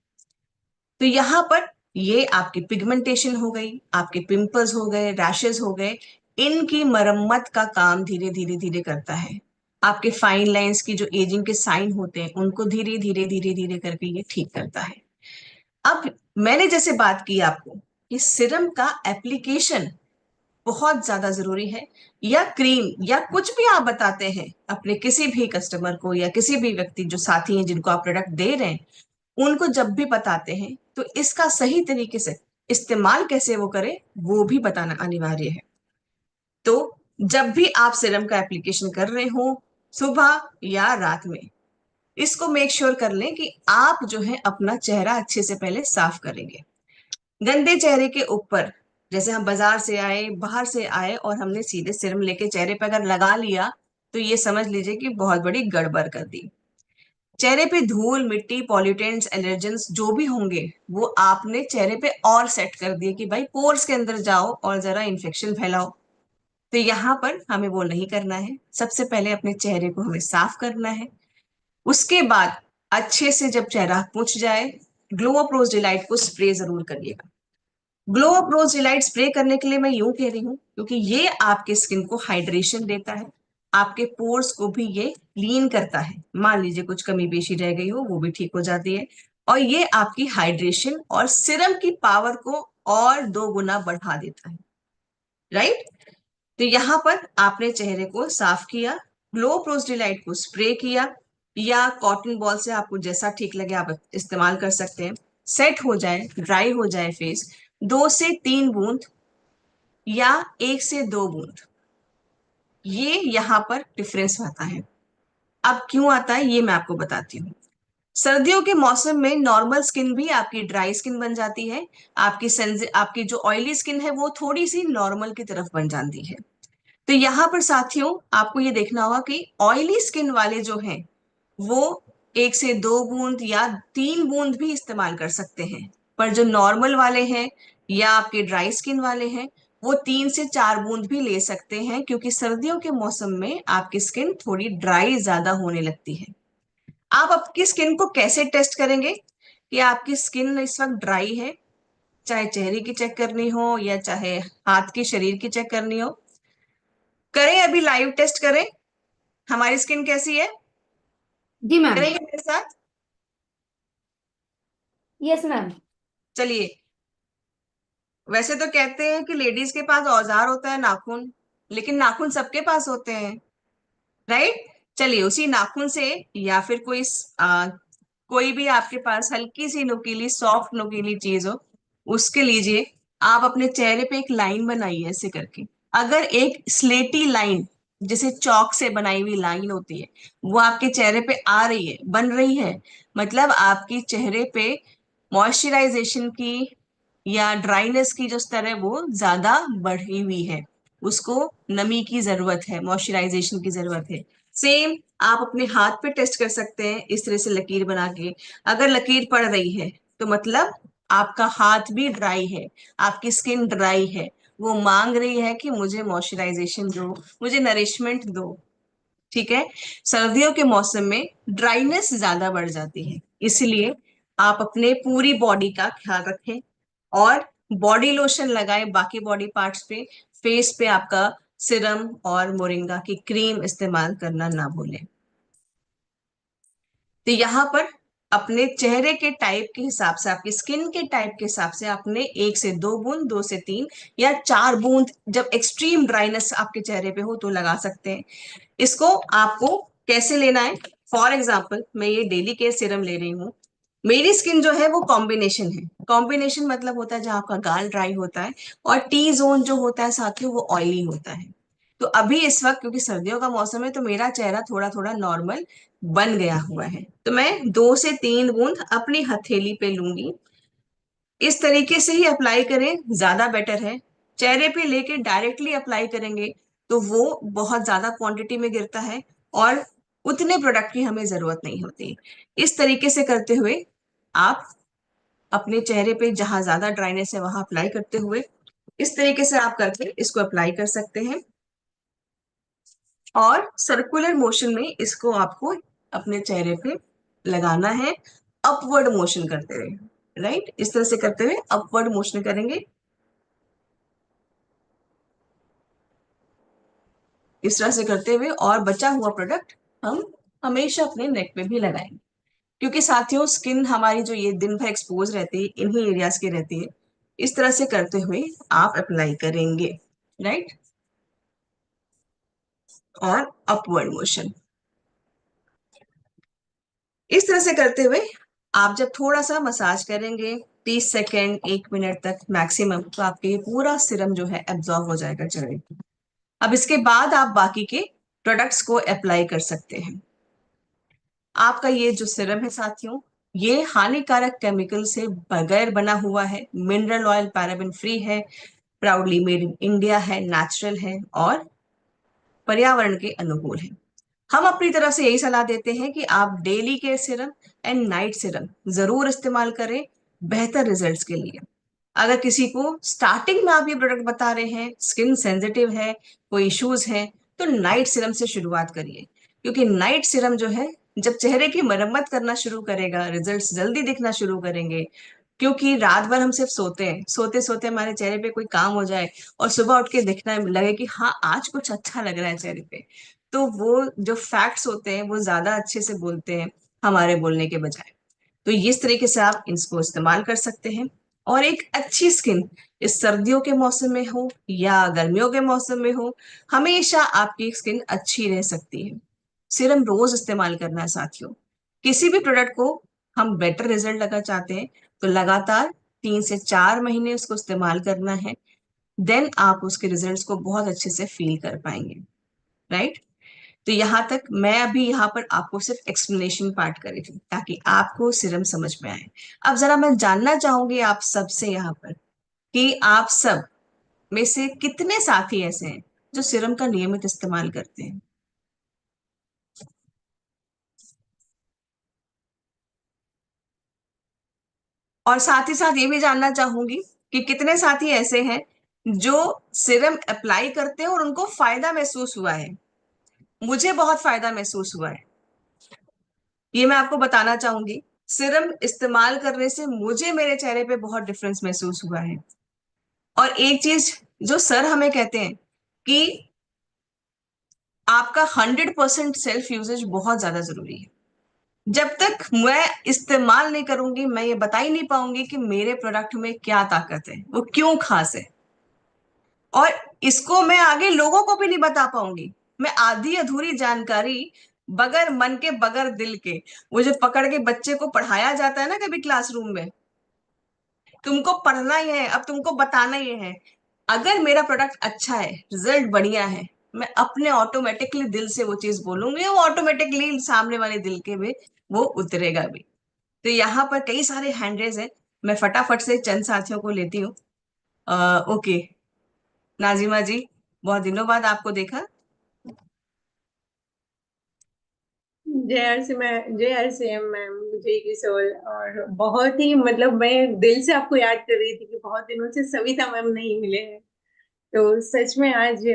तो यहाँ पर ये आपकी पिगमेंटेशन हो गई, आपके पिंपल्स हो गए, रैशेस हो गए, इनकी मरम्मत का काम धीरे धीरे धीरे करता है। आपके फाइन लाइंस की जो एजिंग के साइन होते हैं उनको धीरे धीरे धीरे धीरे करके ये ठीक करता है। अब मैंने जैसे बात की आपको कि सिरम का एप्लीकेशन बहुत ज्यादा जरूरी है, या क्रीम या कुछ भी आप बताते हैं अपने किसी भी कस्टमर को, या किसी भी व्यक्ति जो साथी हैं जिनको आप प्रोडक्ट दे रहे हैं, उनको जब भी बताते हैं तो इसका सही तरीके से इस्तेमाल कैसे वो करें वो भी बताना अनिवार्य है। तो जब भी आप सीरम का एप्लीकेशन कर रहे हो, सुबह या रात में, इसको मेक श्योर कर लें कि आप जो है अपना चेहरा अच्छे से पहले साफ करेंगे। गंदे चेहरे के ऊपर, जैसे हम बाजार से आए, बाहर से आए और हमने सीधे सीरम लेके चेहरे पे अगर लगा लिया, तो ये समझ लीजिए कि बहुत बड़ी गड़बड़ कर दी। चेहरे पे धूल मिट्टी पॉल्यूटेंट्स एलर्जेंस जो भी होंगे, वो आपने चेहरे पे और सेट कर दिए कि भाई पोर्स के अंदर जाओ और जरा इन्फेक्शन फैलाओ। तो यहाँ पर हमें वो नहीं करना है। सबसे पहले अपने चेहरे को हमें साफ करना है। उसके बाद अच्छे से जब चेहरा पूछ जाए, ग्लो अप रोज डिलाइट को स्प्रे जरूर करिएगा। ग्लो अप रोज डिलाइट स्प्रे करने के लिए मैं यूं कह रही हूँ क्योंकि ये आपके स्किन को हाइड्रेशन देता है, आपके पोर्स को भी ये क्लीन करता है। मान लीजिए कुछ कमी बेशी रह गई हो, वो भी ठीक हो जाती है। और ये आपकी हाइड्रेशन और सीरम की पावर को और 2 गुना बढ़ा देता है, राइट। तो यहाँ पर आपने चेहरे को साफ किया, ग्लो प्रोज डिलाइट को स्प्रे किया, या कॉटन बॉल से आपको जैसा ठीक लगे आप इस्तेमाल कर सकते हैं। सेट हो जाए, ड्राई हो जाए फेस, 2 से 3 बूंद या 1 से 2 बूंद, ये यहाँ पर डिफरेंस आता है। अब क्यों आता है ये मैं आपको बताती हूँ। सर्दियों के मौसम में नॉर्मल स्किन भी आपकी ड्राई स्किन बन जाती है, आपकी जो ऑयली स्किन है वो थोड़ी सी नॉर्मल की तरफ बन जाती है। तो यहाँ पर साथियों आपको ये देखना होगा कि ऑयली स्किन वाले जो हैं वो 1 से 2 बूंद या 3 बूंद भी इस्तेमाल कर सकते हैं, पर जो नॉर्मल वाले हैं या आपके ड्राई स्किन वाले हैं वो 3 से 4 बूंद भी ले सकते हैं, क्योंकि सर्दियों के मौसम में आपकी स्किन थोड़ी ड्राई ज्यादा होने लगती है। आप आपकी स्किन को कैसे टेस्ट करेंगे कि आपकी स्किन इस वक्त ड्राई है, चाहे चेहरे की चेक करनी हो या चाहे हाथ की शरीर की चेक करनी हो। करें, अभी लाइव टेस्ट करें हमारी स्किन कैसी है, जी मैम। करेंगे मेरे साथ। Yes ma'am. चलिए, वैसे तो कहते हैं कि लेडीज के पास औजार होता है नाखून, लेकिन नाखून सबके पास होते हैं, राइट। चलिए उसी नाखून से या फिर कोई भी आपके पास हल्की सी नुकीली सॉफ्ट नुकीली चीज हो, उसके लीजिए। आप अपने चेहरे पे एक लाइन बनाइए ऐसे करके। अगर एक स्लेटी लाइन, जैसे चौक से बनाई हुई लाइन होती है, वो आपके चेहरे पे आ रही है, बन रही है, मतलब आपकी चेहरे पे मॉइस्चराइजेशन की या ड्राइनेस की जो स्तर है वो ज्यादा बढ़ी हुई है, उसको नमी की जरूरत है, मॉइस्चराइजेशन की जरूरत है। सेम आप अपने हाथ पे टेस्ट कर सकते हैं इस तरह से लकीर बना के। अगर लकीर पड़ रही है तो मतलब आपका हाथ भी ड्राई है, आपकी स्किन ड्राई है, वो मांग रही है कि मुझे मॉइस्चराइजेशन दो, मुझे नरिशमेंट दो, ठीक है। सर्दियों के मौसम में ड्राइनेस ज्यादा बढ़ जाती है, इसलिए आप अपने पूरी बॉडी का ख्याल रखें और बॉडी लोशन लगाएं बाकी बॉडी पार्ट्स पे। फेस पे आपका सिरम और मोरिंगा की क्रीम इस्तेमाल करना ना भूलें। तो यहाँ पर अपने चेहरे के टाइप के हिसाब से, आपकी स्किन के टाइप के हिसाब से आपने 1 से 2 बूंद, 2 से 3 या 4 बूंद, जब एक्सट्रीम ड्राइनेस आपके चेहरे पे हो तो लगा सकते हैं। इसको आपको कैसे लेना है, फॉर एग्जाम्पल मैं ये डेली केयर सीरम ले रही हूँ। मेरी स्किन जो है वो कॉम्बिनेशन है। कॉम्बिनेशन मतलब होता है जहाँ आपका गाल ड्राई होता है और टी जोन जो होता है साथियों वो ऑयली होता है। तो अभी इस वक्त क्योंकि सर्दियों का मौसम है तो मेरा चेहरा थोड़ा थोड़ा नॉर्मल बन गया हुआ है, तो मैं 2 से 3 बूंद अपनी हथेली पे लूंगी। इस तरीके से ही अप्लाई करें, ज्यादा बेटर है। चेहरे पे लेके डायरेक्टली अप्लाई करेंगे तो वो बहुत ज्यादा क्वांटिटी में गिरता है और उतने प्रोडक्ट की हमें जरूरत नहीं होती। इस तरीके से करते हुए आप अपने चेहरे पे जहां ज्यादा ड्राइनेस है वहां अप्लाई करते हुए, इस तरीके से आप करके इसको अप्लाई कर सकते हैं और सर्कुलर मोशन में इसको आपको अपने चेहरे पे लगाना है, अपवर्ड मोशन करते हुए, राइट। इस तरह से करते हुए अपवर्ड मोशन करेंगे, इस तरह से करते हुए, और बचा हुआ प्रोडक्ट हम हमेशा अपने नेक पे भी लगाएंगे, क्योंकि साथियों स्किन हमारी जो ये दिन भर एक्सपोज रहती है इन्हीं एरियाज की रहती है। इस तरह से करते हुए आप अप्लाई करेंगे, राइट, और अपवर्ड मोशन। इस तरह से करते हुए आप जब थोड़ा सा मसाज करेंगे 30 सेकेंड 1 मिनट तक मैक्सिमम, तो आपके ये पूरा सिरम जो है एब्जॉर्ब हो जाएगा चेहरे पे। अब इसके बाद आप बाकी के प्रोडक्ट्स को अप्लाई कर सकते हैं। आपका ये जो सिरम है साथियों, ये हानिकारक केमिकल से बगैर बना हुआ है, मिनरल ऑयल पैराबेन फ्री है, प्राउडली मेड इन इंडिया है, नेचुरल है और पर्यावरण के अनुकूल है। हम अपनी तरफ से यही सलाह देते हैं कि आप daily care serum and night serum जरूर इस्तेमाल करें बेहतर रिजल्ट्स के लिए। अगर किसी को स्टार्टिंग में आप ये प्रोडक्ट बता रहे हैं, स्किन सेंसिटिव है, कोई इश्यूज है, तो नाइट सीरम से शुरुआत करिए, क्योंकि नाइट सीरम जो है जब चेहरे की मरम्मत करना शुरू करेगा, रिजल्ट्स जल्दी दिखना शुरू करेंगे। क्योंकि रात भर हम सिर्फ सोते हैं, सोते सोते हमारे चेहरे पे कोई काम हो जाए और सुबह उठ के दिखना लगे कि हाँ आज कुछ अच्छा लग रहा है चेहरे पे, तो वो जो फैक्ट्स होते हैं वो ज्यादा अच्छे से बोलते हैं हमारे बोलने के बजाय। तो इस तरीके से आप इसको इस्तेमाल कर सकते हैं। और एक अच्छी स्किन, इस सर्दियों के मौसम में हो या गर्मियों के मौसम में हो, हमेशा आपकी स्किन अच्छी रह सकती है। सिर्फ रोज इस्तेमाल करना है साथियों। किसी भी प्रोडक्ट को हम बेटर रिजल्ट लगा चाहते हैं तो लगातार 3 से 4 महीने उसको इस्तेमाल करना है। देन आप उसके रिजल्ट्स को बहुत अच्छे से फील कर पाएंगे। राइट। तो यहाँ तक मैं अभी यहाँ पर आपको सिर्फ एक्सप्लेनेशन पार्ट करी थी ताकि आपको सिरम समझ में आए। अब जरा मैं जानना चाहूंगी आप सबसे यहाँ पर कि आप सब में से कितने साथी ऐसे हैं जो सिरम का नियमित इस्तेमाल करते हैं। और साथ ही साथ ये भी जानना चाहूंगी कि कितने साथी ऐसे हैं जो सिरम अप्लाई करते हैं और उनको फायदा महसूस हुआ है। मुझे बहुत फायदा महसूस हुआ है, ये मैं आपको बताना चाहूंगी। सिरम इस्तेमाल करने से मुझे मेरे चेहरे पे बहुत डिफरेंस महसूस हुआ है। और एक चीज जो सर हमें कहते हैं कि आपका 100% सेल्फ यूजेज बहुत ज्यादा जरूरी है। जब तक मैं इस्तेमाल नहीं करूंगी मैं ये बता ही नहीं पाऊंगी कि मेरे प्रोडक्ट में क्या ताकत है, वो क्यों खास है। और इसको मैं आगे लोगों को भी नहीं बता पाऊंगी। मैं आधी अधूरी जानकारी बगैर मन के बगैर दिल के, वो जो पकड़ के बच्चे को पढ़ाया जाता है ना कभी क्लासरूम में, तुमको पढ़ना ही है, अब तुमको बताना ही है। अगर मेरा प्रोडक्ट अच्छा है, रिजल्ट बढ़िया है, मैं अपने ऑटोमेटिकली दिल से वो चीज बोलूंगी, वो ऑटोमेटिकली सामने वाले दिल के भी वो उतरेगा भी। तो यहाँ पर कई सारे हैंड रेज है, मैं फटाफट से चंद साथियों को लेती हूँ। ओके, नाजिमा जी, बहुत दिनों बाद आपको देखा। JRCM मैम, विजय किशोर। और बहुत ही मतलब मैं दिल से आपको याद कर रही थी कि बहुत दिनों से सविता मैम नहीं मिले हैं। तो सच में आज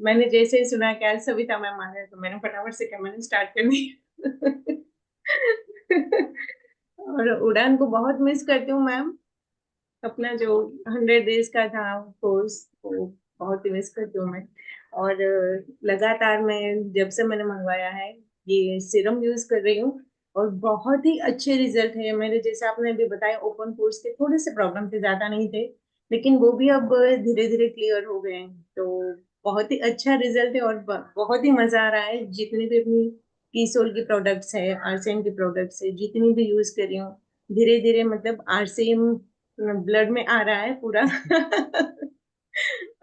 मैंने जैसे ही सुना कि आज सविता मैम आ रहे हैं तो मैंने फटाफट से क्या मैंने स्टार्ट कर दी। और उड़ान को बहुत मिस करती हूँ मैम। अपना जो 100 डेज का था कोर्स वो बहुत ही मिस करती हूँ मैं। और लगातार मैं जब से मैंने मंगवाया है ये सीरम यूज कर रही हूँ और बहुत ही अच्छे रिजल्ट है मेरे। जैसे आपने अभी बताया ओपन पोर्स के थोड़े से प्रॉब्लम थे, ज्यादा नहीं थे, लेकिन वो भी अब धीरे धीरे क्लियर हो गए हैं। तो बहुत ही अच्छा रिजल्ट है और बहुत ही मजा आ रहा है। जितनी भी अपनी कीसोल की प्रोडक्ट्स है, आरसीएम की प्रोडक्ट्स है, जितनी भी यूज कर रही हूँ, धीरे धीरे मतलब आरसीएम ब्लड में आ रहा है पूरा।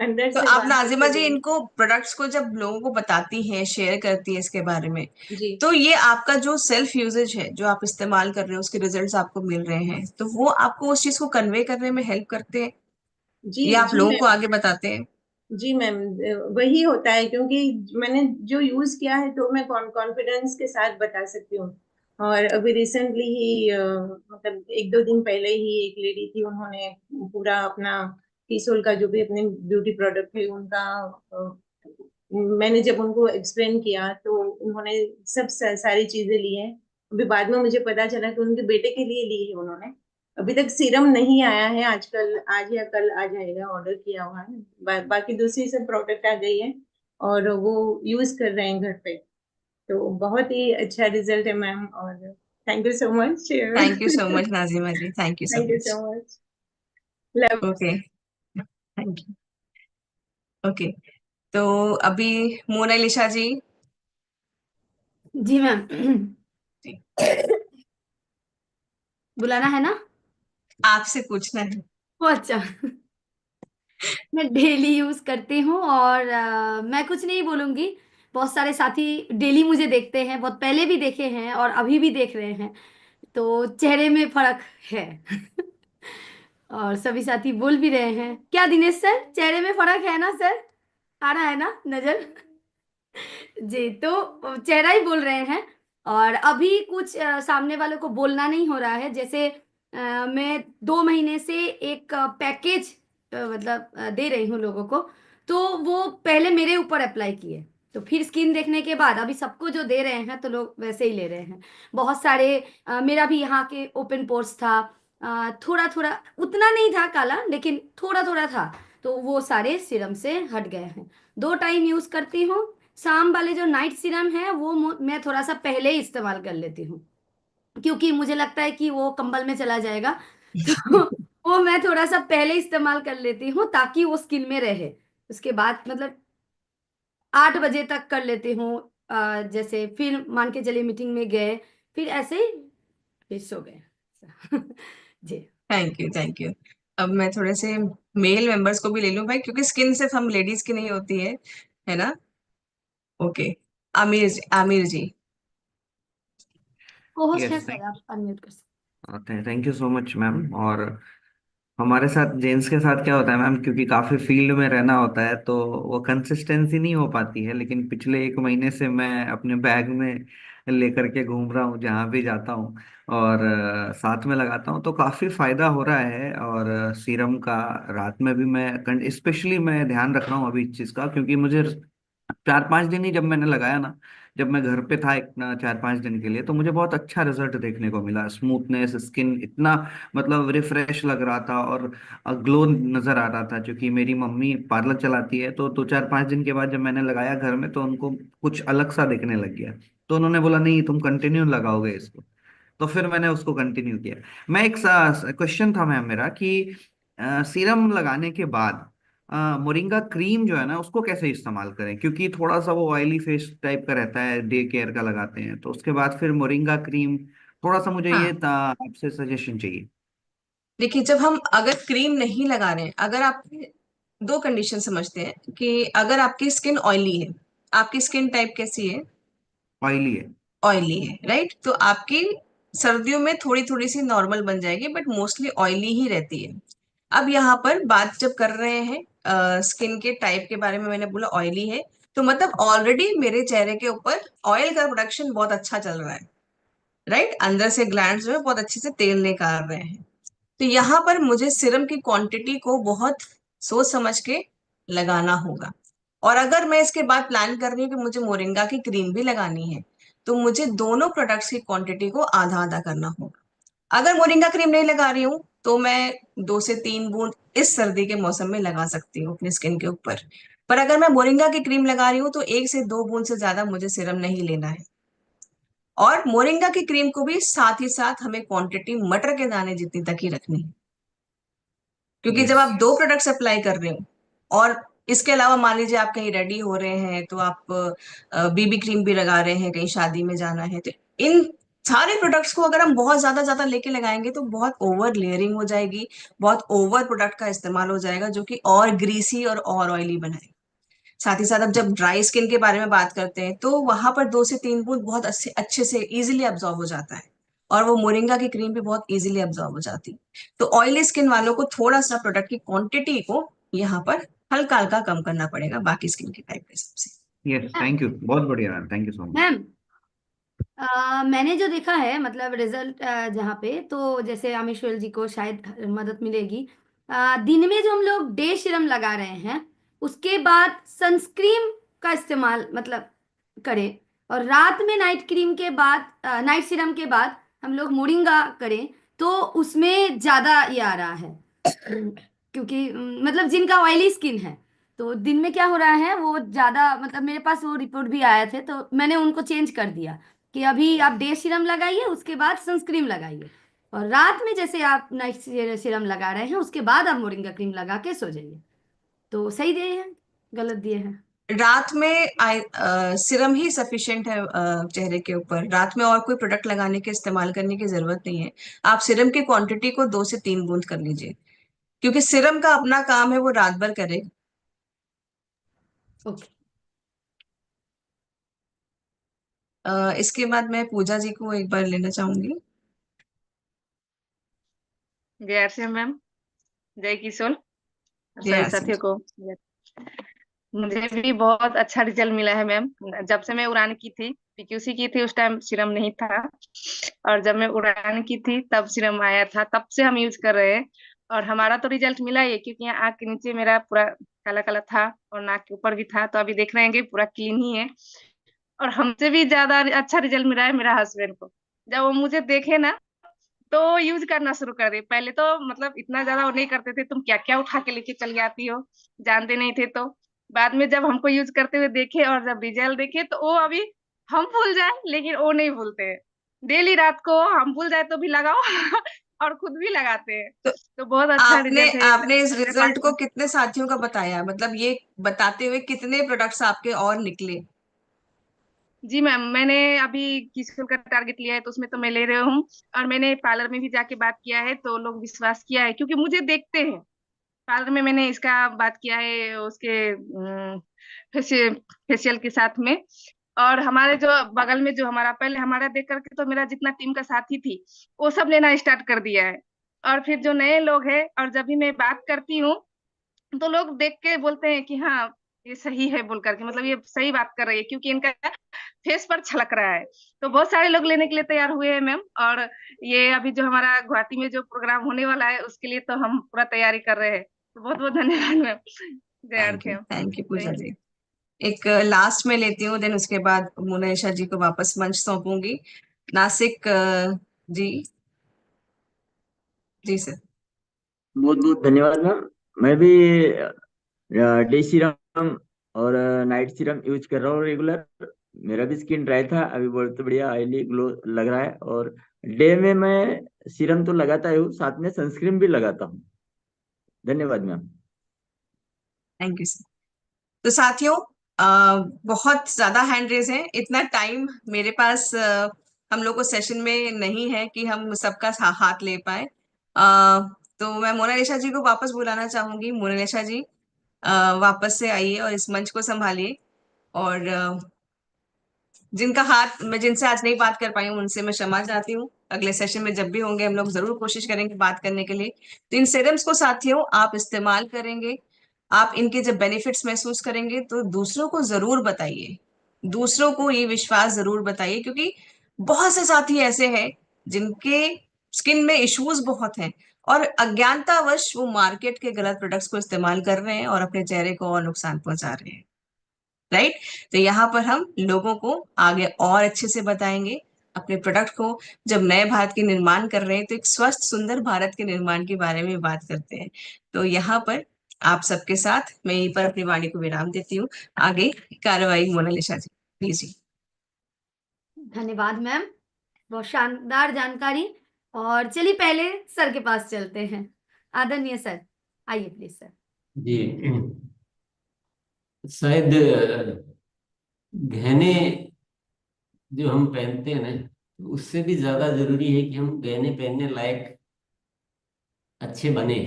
अंदर तो से आप बाहर नाजिमा कर जी रही हूँ। इनको प्रोडक्ट्स को जब लोगों को बताती हैं, शेयर करती हैं इसके बारे में, जी तो ये आपका जो सेल्फ यूजेज है जो आप इस्तेमाल कर रहे हो उसके रिजल्ट्स आपको मिल रहे हैं, तो वो आपको उस चीज को कन्वे करने में हेल्प करते हैं जी या आप जी लोगों को मैम। आगे बताते हैं। जी मैम, वही होता है क्योंकि मैंने जो यूज किया है तो मैं कॉन्फिडेंस के साथ बता सकती हूँ। और अभी रिसेंटली ही मतलब 1-2 दिन पहले ही एक लेडी थी, उन्होंने पूरा अपना टीसोल का जो भी अपने ब्यूटी प्रोडक्ट है उनका मैंने जब उनको एक्सप्लेन किया तो उन्होंने सब सारी चीजें ली हैं। अभी बाद में मुझे पता चला कि उनके बेटे के लिए ली है उन्होंने। अभी तक सीरम नहीं आया है, आजकल आज या कल आ जाएगा, ऑर्डर किया हुआ है। बाकी दूसरी सब प्रोडक्ट आ गई है और वो यूज कर रहे हैं घर पे। तो बहुत ही अच्छा रिजल्ट है मैम। और thank you so much. Thank you so much Nazima ji, thank you so thank you much. So much. Love. Okay, thank you. Okay, तो अभी मोनालिसा जी। जी मैम। जी, बुलाना है ना? आपसे पूछना है। ओ अच्छा। मैं डेली यूज करती हूँ और मैं कुछ नहीं बोलूंगी। बहुत सारे साथी डेली मुझे देखते हैं, बहुत पहले भी देखे हैं और अभी भी देख रहे हैं, तो चेहरे में फर्क है। और सभी साथी बोल भी रहे हैं, क्या दिनेश सर चेहरे में फर्क है ना सर? आ रहा है ना नजर? जी, तो चेहरा ही बोल रहे हैं। और अभी कुछ सामने वालों को बोलना नहीं हो रहा है। जैसे मैं 2 महीने से एक पैकेज मतलब दे रही हूँ लोगों को, तो वो पहले मेरे ऊपर अप्लाई किए। तो फिर स्किन देखने के बाद अभी सबको जो दे रहे हैं तो लोग वैसे ही ले रहे हैं। बहुत सारे मेरा भी यहाँ के ओपन पोर्स था, थोड़ा थोड़ा, उतना नहीं था काला लेकिन थोड़ा थोड़ा था, तो वो सारे सीरम से हट गए हैं। 2 टाइम यूज करती हूँ। शाम वाले जो नाइट सीरम है वो मैं थोड़ा सा पहले ही इस्तेमाल कर लेती हूँ, क्योंकि मुझे लगता है कि वो कंबल में चला जाएगा। तो वो मैं थोड़ा सा पहले इस्तेमाल कर लेती हूँ ताकि वो स्किन में रहे। उसके बाद मतलब 8 बजे तक कर लेती हूँ। जैसे फिर मान के चलिए मीटिंग में गए, फिर ऐसे ही फिर सो गए। जी। Thank you, thank you. अब मैं थोड़े से मेल मेंबर्स को भी ले लूं भाई, क्योंकि स्किन सिर्फ हम लेडीज की नहीं होती है ना? ओके। आमिर जी। को होस्ट है यस, सर, आप अनम्यूट कर सकते thank you so much ma'am. और हमारे साथ जेंट्स के साथ क्या होता है मैम, क्योंकि काफी फील्ड में रहना होता है तो वो कंसिस्टेंसी नहीं हो पाती है, लेकिन पिछले 1 महीने से मैं अपने बैग में लेकर के घूम रहा हूँ जहाँ भी जाता हूँ, और साथ में लगाता हूँ तो काफी फायदा हो रहा है। और सीरम का रात में भी मैं स्पेशली मैं ध्यान रख रहा हूँ अभी इस चीज का, क्योंकि मुझे 4-5 दिन ही जब मैंने लगाया ना, जब मैं घर पे था एक ना 4-5 दिन के लिए, तो मुझे बहुत अच्छा रिजल्ट देखने को मिला। स्मूथनेस, स्किन इतना मतलब रिफ्रेश लग रहा था, और ग्लो नजर आ रहा था। क्योंकि मेरी मम्मी पार्लर चलाती है, तो 2-4-5 दिन के बाद जब मैंने लगाया घर में तो उनको कुछ अलग सा दिखने लग गया। तो उन्होंने बोला नहीं तुम कंटिन्यू लगाओगे इसको, तो फिर मैंने उसको कंटिन्यू किया। मैं एक क्वेश्चन था मैम मेरा कि सीरम लगाने के बाद मोरिंगा क्रीम जो है ना उसको कैसे इस्तेमाल करें, क्योंकि थोड़ा सा वो ऑयली फेस टाइप का रहता है, डे केयर का लगाते हैं, तो उसके बाद फिर मोरिंगा क्रीम थोड़ा सा मुझे ये हाँ, आपसे सजेशन चाहिए। देखिए, जब हम अगर क्रीम नहीं लगा रहे हैं, अगर आप दो कंडीशन समझते हैं कि अगर आपकी स्किन ऑयली है, आपकी स्किन टाइप कैसी है? ऑयली है। ऑयली है, राइट? तो आपकी सर्दियों में थोड़ी थोड़ी सी नॉर्मल बन जाएगी, बट मोस्टली ऑयली ही रहती है। अब यहाँ पर बात जब कर रहे हैं स्किन के टाइप के बारे में, मैंने बोला ऑयली है, तो मतलब ऑलरेडी मेरे चेहरे के ऊपर ऑयल का प्रोडक्शन बहुत अच्छा चल रहा है, राइट? अंदर से ग्लैंड्स जो है बहुत अच्छे से तेल निकाल रहे हैं। तो यहाँ पर मुझे सिरम की क्वांटिटी को बहुत सोच समझ के लगाना होगा। और अगर मैं इसके बाद प्लान कर रही हूँ कि मुझे मोरिंगा की क्रीम भी लगानी है, तो मुझे दोनों प्रोडक्ट्स की क्वांटिटी को आधा आधा करना होगा। अगर मोरिंगा क्रीम नहीं लगा रही हूँ तो मैं 2 से 3 बूंद इस सर्दी के मौसम में लगा सकती हूँ अपनी स्किन के ऊपर। पर अगर मैं मोरिंगा की क्रीम लगा रही हूँ तो 1 से 2 बूंद से ज्यादा मुझे सिरम नहीं लेना है। और मोरिंगा की क्रीम को भी साथ ही साथ हमें क्वांटिटी मटर के दाने जितनी तक ही रखनी है, क्योंकि जब यस। आप दो प्रोडक्ट्स अप्लाई कर रहे हो और इसके अलावा मान लीजिए आप कहीं रेडी हो रहे हैं तो आप बीबी क्रीम भी लगा रहे हैं, कहीं शादी में जाना है, तो इन सारे प्रोडक्ट्स को अगर हम बहुत ज्यादा ज्यादा लेके लगाएंगे तो बहुत ओवर लेयरिंग हो जाएगी, बहुत ओवर प्रोडक्ट का इस्तेमाल हो जाएगा, जो कि और ग्रीसी और ऑयली बनाएगा। साथ ही साथ अब जब ड्राई स्किन के बारे में बात करते हैं तो वहां पर 2 से 3 बूंद बहुत अच्छे अच्छे से इजीली अब्जॉर्ब हो जाता है, और वो मोरिंगा की क्रीम भी बहुत इजीली अब्जॉर्ब हो जाती है। तो ऑयली स्किन वालों को थोड़ा सा प्रोडक्ट की क्वांटिटी को यहाँ पर हल्का हल्का कम करना पड़ेगा बाकी स्किन के टाइप के हिसाब से। यस, हैं। थैंक यू, बहुत बढ़िया ma'am, thank you so much. Ma'am, मैंने जो देखा है मतलब रिजल्ट जहाँ पे, तो जैसे अमीश्वर जी को शायद मदद मिलेगी। दिन में जो हम लोग डे सीरम लगा रहे हैं उसके बाद सनस्क्रीन का इस्तेमाल मतलब करें, और रात में नाइट क्रीम के बाद, नाइट सीरम के बाद हम लोग मोरिंगा करें, तो उसमें ज्यादा ये आ रहा है। क्योंकि मतलब जिनका ऑयली स्किन है तो दिन में क्या हो रहा है वो ज्यादा, मतलब मेरे पास वो रिपोर्ट भी आए थे तो मैंने उनको चेंज कर दिया कि अभी आप डे सीरम लगाइए उसके बाद सनस्क्रीन लगाइए, और रात में जैसे आप नाइट सीरम लगा रहे हैं उसके बाद आप मोरिंगा क्रीम लगा के सो जाइए। तो सही दिए हैं, गलत दिए हैं? रात में सिरम ही सफिशिएंट है चेहरे के ऊपर। रात में और कोई प्रोडक्ट लगाने के इस्तेमाल करने की जरूरत नहीं है। आप सिरम की क्वांटिटी को 2 से 3 बूंद कर लीजिए, क्योंकि सिरम का अपना काम है, वो रात भर करेगा। ओके। इसके बाद मैं पूजा जी को एक बार लेना चाहूंगी। जय आरसी मैम, जय किशोर, जय सभी आसिफ साथियों जी। को। मुझे भी बहुत अच्छा रिजल्ट मिला है मैम। जब से मैं उड़ान की थी, पीक्यूसी की थी, उस टाइम सीरम नहीं था, और जब मैं उड़ान की थी तब सीरम आया था, तब से हम यूज कर रहे हैं। और हमारा तो रिजल्ट मिला ही है, क्योंकि यहाँ आँख के नीचे मेरा पूरा काला काला था और नाक के ऊपर भी था, तो अभी देख रहे हैं कि पूरा क्लीन ही है। और हमसे भी ज्यादा अच्छा रिजल्ट मिला है मेरा हस्बैंड को। जब वो मुझे देखे ना, तो यूज करना शुरू कर दिए। पहले तो मतलब इतना ज्यादा वो नहीं करते थे, तुम क्या क्या उठा के लेके चली आती हो, जानते नहीं थे। तो बाद में जब हमको यूज करते हुए देखे और जब रिजल्ट देखे, तो वो अभी हम भूल जाए लेकिन वो नहीं भूलते हैं। डेली रात को हम भूल जाए तो भी लगाओ और खुद भी लगाते हैं। तो तो बहुत अच्छा आपने रिजल्ट है आपने इस मेरे पास रिजल्ट को में। कितने साथियों का बताया, मतलब ये बताते हुए कितने प्रोडक्ट्स आपके और निकले? जी मैम, मैंने अभी किसी का टारगेट लिया है, तो उसमें तो मैं ले रही हूँ। और मैंने पार्लर में भी जाके बात किया है, तो लोग विश्वास किया है, क्योंकि मुझे देखते हैं। पार्लर में मैंने इसका बात किया है उसके फेशियल के साथ में। और हमारे जो बगल में जो हमारा, पहले हमारा देख करके तो मेरा जितना टीम का साथी थी, वो सब लेना स्टार्ट कर दिया है। और फिर जो नए लोग हैं, और जब भी मैं बात करती हूँ, तो लोग देख के बोलते हैं कि हाँ, ये सही है बोल करके, मतलब ये सही बात कर रही है, क्योंकि इनका फेस पर छलक रहा है। तो बहुत सारे लोग लेने के लिए तैयार हुए हैं मैम। और ये अभी जो हमारा गुवाहाटी में जो प्रोग्राम होने वाला है, उसके लिए तो हम पूरा तैयारी कर रहे हैं। तो बहुत बहुत धन्यवाद मैम। जय थैंक यू पूजा थैंक जी। एक लास्ट में लेती हूँ, देन उसके बाद मोनालिसा जी को वापस मंच सौंपूंगी। नासिक जी। जी सर। बहुत बहुत धन्यवाद मैम। मैं भी डे सीरम और नाइट सीरम यूज कर रहा हूँ रेगुलर। मेरा भी स्किन ड्राई था, अभी बहुत बढ़िया ऑयली ग्लो लग रहा है। और डे में मैं सीरम तो लगाता ही हूँ, साथ में सनस्क्रीन भी लगाता हूँ। धन्यवाद मैम। Thank you sir. तो साथियों, बहुत ज्यादा हैंड रेज है, इतना टाइम मेरे पास हम लोग को सेशन में नहीं है कि हम सबका हाथ ले पाए। तो मैं मोनालिसा जी को वापस बुलाना चाहूंगी। मोनालिसा जी, वापस से आइए और इस मंच को संभालिए। और जिनका हाथ मैं जिनसे आज नहीं बात कर पाई हूँ, उनसे मैं क्षमा चाहती हूँ। अगले सेशन में जब भी होंगे, हम लोग जरूर कोशिश करेंगे बात करने के लिए। तो इन सीरम्स को साथियों आप इस्तेमाल करेंगे, आप इनके जब बेनिफिट्स महसूस करेंगे, तो दूसरों को जरूर बताइए, दूसरों को ये विश्वास जरूर बताइए, क्योंकि बहुत से साथी ऐसे हैं जिनके स्किन में इश्यूज बहुत हैं, और अज्ञानतावश वो मार्केट के गलत प्रोडक्ट्स को इस्तेमाल कर रहे हैं और अपने चेहरे को और नुकसान पहुंचा रहे हैं। राइट? तो यहाँ पर हम लोगों को आगे और अच्छे से बताएंगे अपने प्रोडक्ट को। जब नए भारत के निर्माण कर रहे हैं, तो एक स्वस्थ सुंदर भारत के निर्माण के बारे में बात करते हैं। तो यहाँ पर आप सबके साथ मैं यहीं पर अपनी वाणी को विराम देती हूँ। आगे कार्रवाई मोनालिसा जी, प्लीज जी। धन्यवाद मैम, बहुत शानदार जानकारी। और चलिए पहले सर के पास चलते हैं। आदरणीय सर, आइए प्लीज सर। जी, शायद गहने जो हम पहनते हैं ना, उससे भी ज्यादा जरूरी है कि हम गहने पहनने लायक अच्छे बने।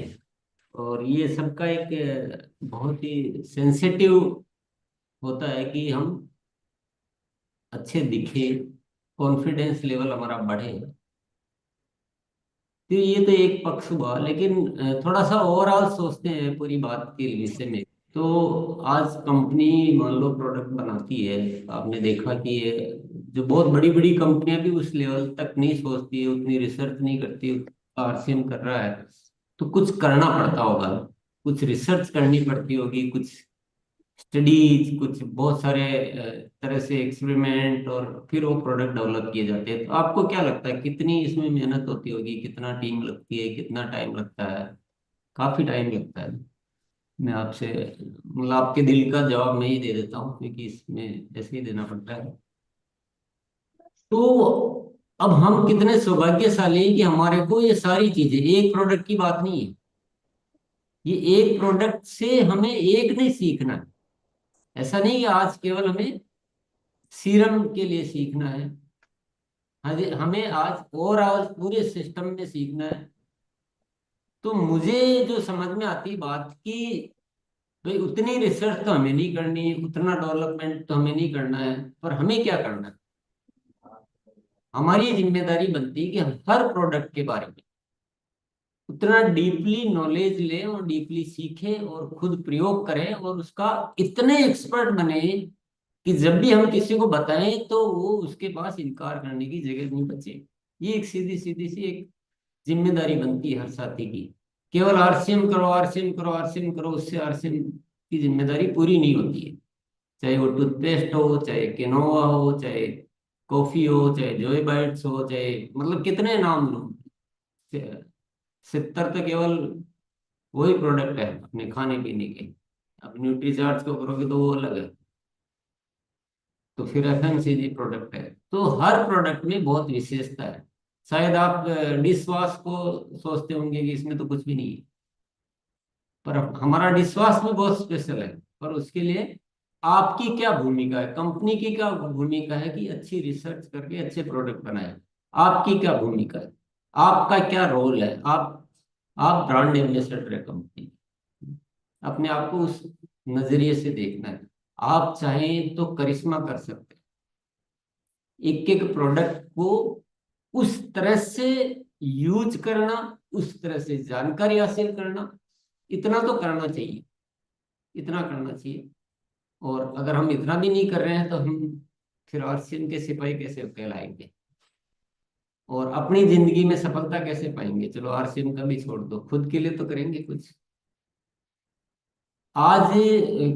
और ये सबका एक बहुत ही सेंसिटिव होता है कि हम अच्छे दिखे, कॉन्फिडेंस लेवल हमारा बढ़े। तो ये तो एक पक्ष हुआ, लेकिन थोड़ा सा ओवरऑल सोचते हैं पूरी बात के विषय में। तो आज कंपनी मान लो प्रोडक्ट बनाती है, आपने देखा कि ये जो बहुत बड़ी बड़ी कंपनियां भी उस लेवल तक नहीं सोचती है, उतनी रिसर्च नहीं करती। आरसीएम कर रहा है तो कुछ करना पड़ता होगा, कुछ रिसर्च करनी पड़ती होगी, कुछ स्टडीज, कुछ बहुत सारे तरह से एक्सपेरिमेंट, और फिर वो प्रोडक्ट डेवलप किए जाते हैं। तो आपको क्या लगता है कितनी इसमें मेहनत होती होगी, कितना टीम लगती है, कितना टाइम लगता है? काफी टाइम लगता है। मैं आपसे मतलब आपके दिल का जवाब मैं ही दे देता हूँ, क्योंकि इसमें ऐसे ही देना पड़ता है। तो अब हम कितने सौभाग्यशाली हैं कि हमारे को ये सारी चीजें, एक प्रोडक्ट की बात नहीं है, ये एक प्रोडक्ट से हमें एक नहीं सीखना है। ऐसा नहीं कि आज केवल हमें सीरम के लिए सीखना है। हाँ जी, हमें आज ओवरऑल पूरे सिस्टम में सीखना है। तो मुझे जो समझ में आती बात कि भाई उतनी रिसर्च तो हमें नहीं करनी, उतना डेवलपमेंट तो हमें नहीं करना है, पर हमें क्या करना है? हमारी जिम्मेदारी बनती है कि हम हर प्रोडक्ट के बारे में उतना डीपली नॉलेज लें और डीपली सीखें और खुद प्रयोग करें, और उसका इतने एक्सपर्ट बने कि जब भी हम किसी को बताएं तो वो उसके पास इनकार करने की जगह नहीं बचे। ये एक सीधी सीधी सी एक जिम्मेदारी बनती है हर साथी की। केवल आरसीएम करो, आरसीएम करो, आरसीएम करो, उससे आरसीएम की जिम्मेदारी पूरी नहीं होती है। चाहे वो टूथपेस्ट हो, चाहे किनोवा हो, चाहे कॉफी हो, चाहे जॉय बाइट्स हो, चाहे मतलब कितने नाम लो, 70 तो केवल वही प्रोडक्ट है अपने खाने पीने के। अब न्यूट्रीचार्ज को करोगे तो वो अलग है। तो फिर एफएमसीजी प्रोडक्ट है। तो हर प्रोडक्ट में बहुत विशेषता है। शायद आप डिश वॉश को सोचते होंगे कि इसमें तो कुछ भी नहीं है, पर हमारा डिश वॉश भी बहुत स्पेशल है। पर उसके लिए आपकी क्या भूमिका है, कंपनी की क्या भूमिका है कि अच्छी रिसर्च करके अच्छे प्रोडक्ट बनाए। आपकी क्या भूमिका है, आपका क्या रोल है। आप ब्रांड एम्बेसडर है कंपनी। अपने आप को उस नजरिए से देखना है। आप चाहें तो करिश्मा कर सकते हैं। एक एक प्रोडक्ट को उस तरह से यूज करना, उस तरह से जानकारी हासिल करना, इतना तो करना चाहिए, इतना करना चाहिए। और अगर हम इतना भी नहीं कर रहे हैं तो हम फिर आरसीएम के सिपाही कैसे कहलाएंगे और अपनी जिंदगी में सफलता कैसे पाएंगे। चलो आरसीएम का भी छोड़ दो, खुद के लिए तो करेंगे कुछ। आज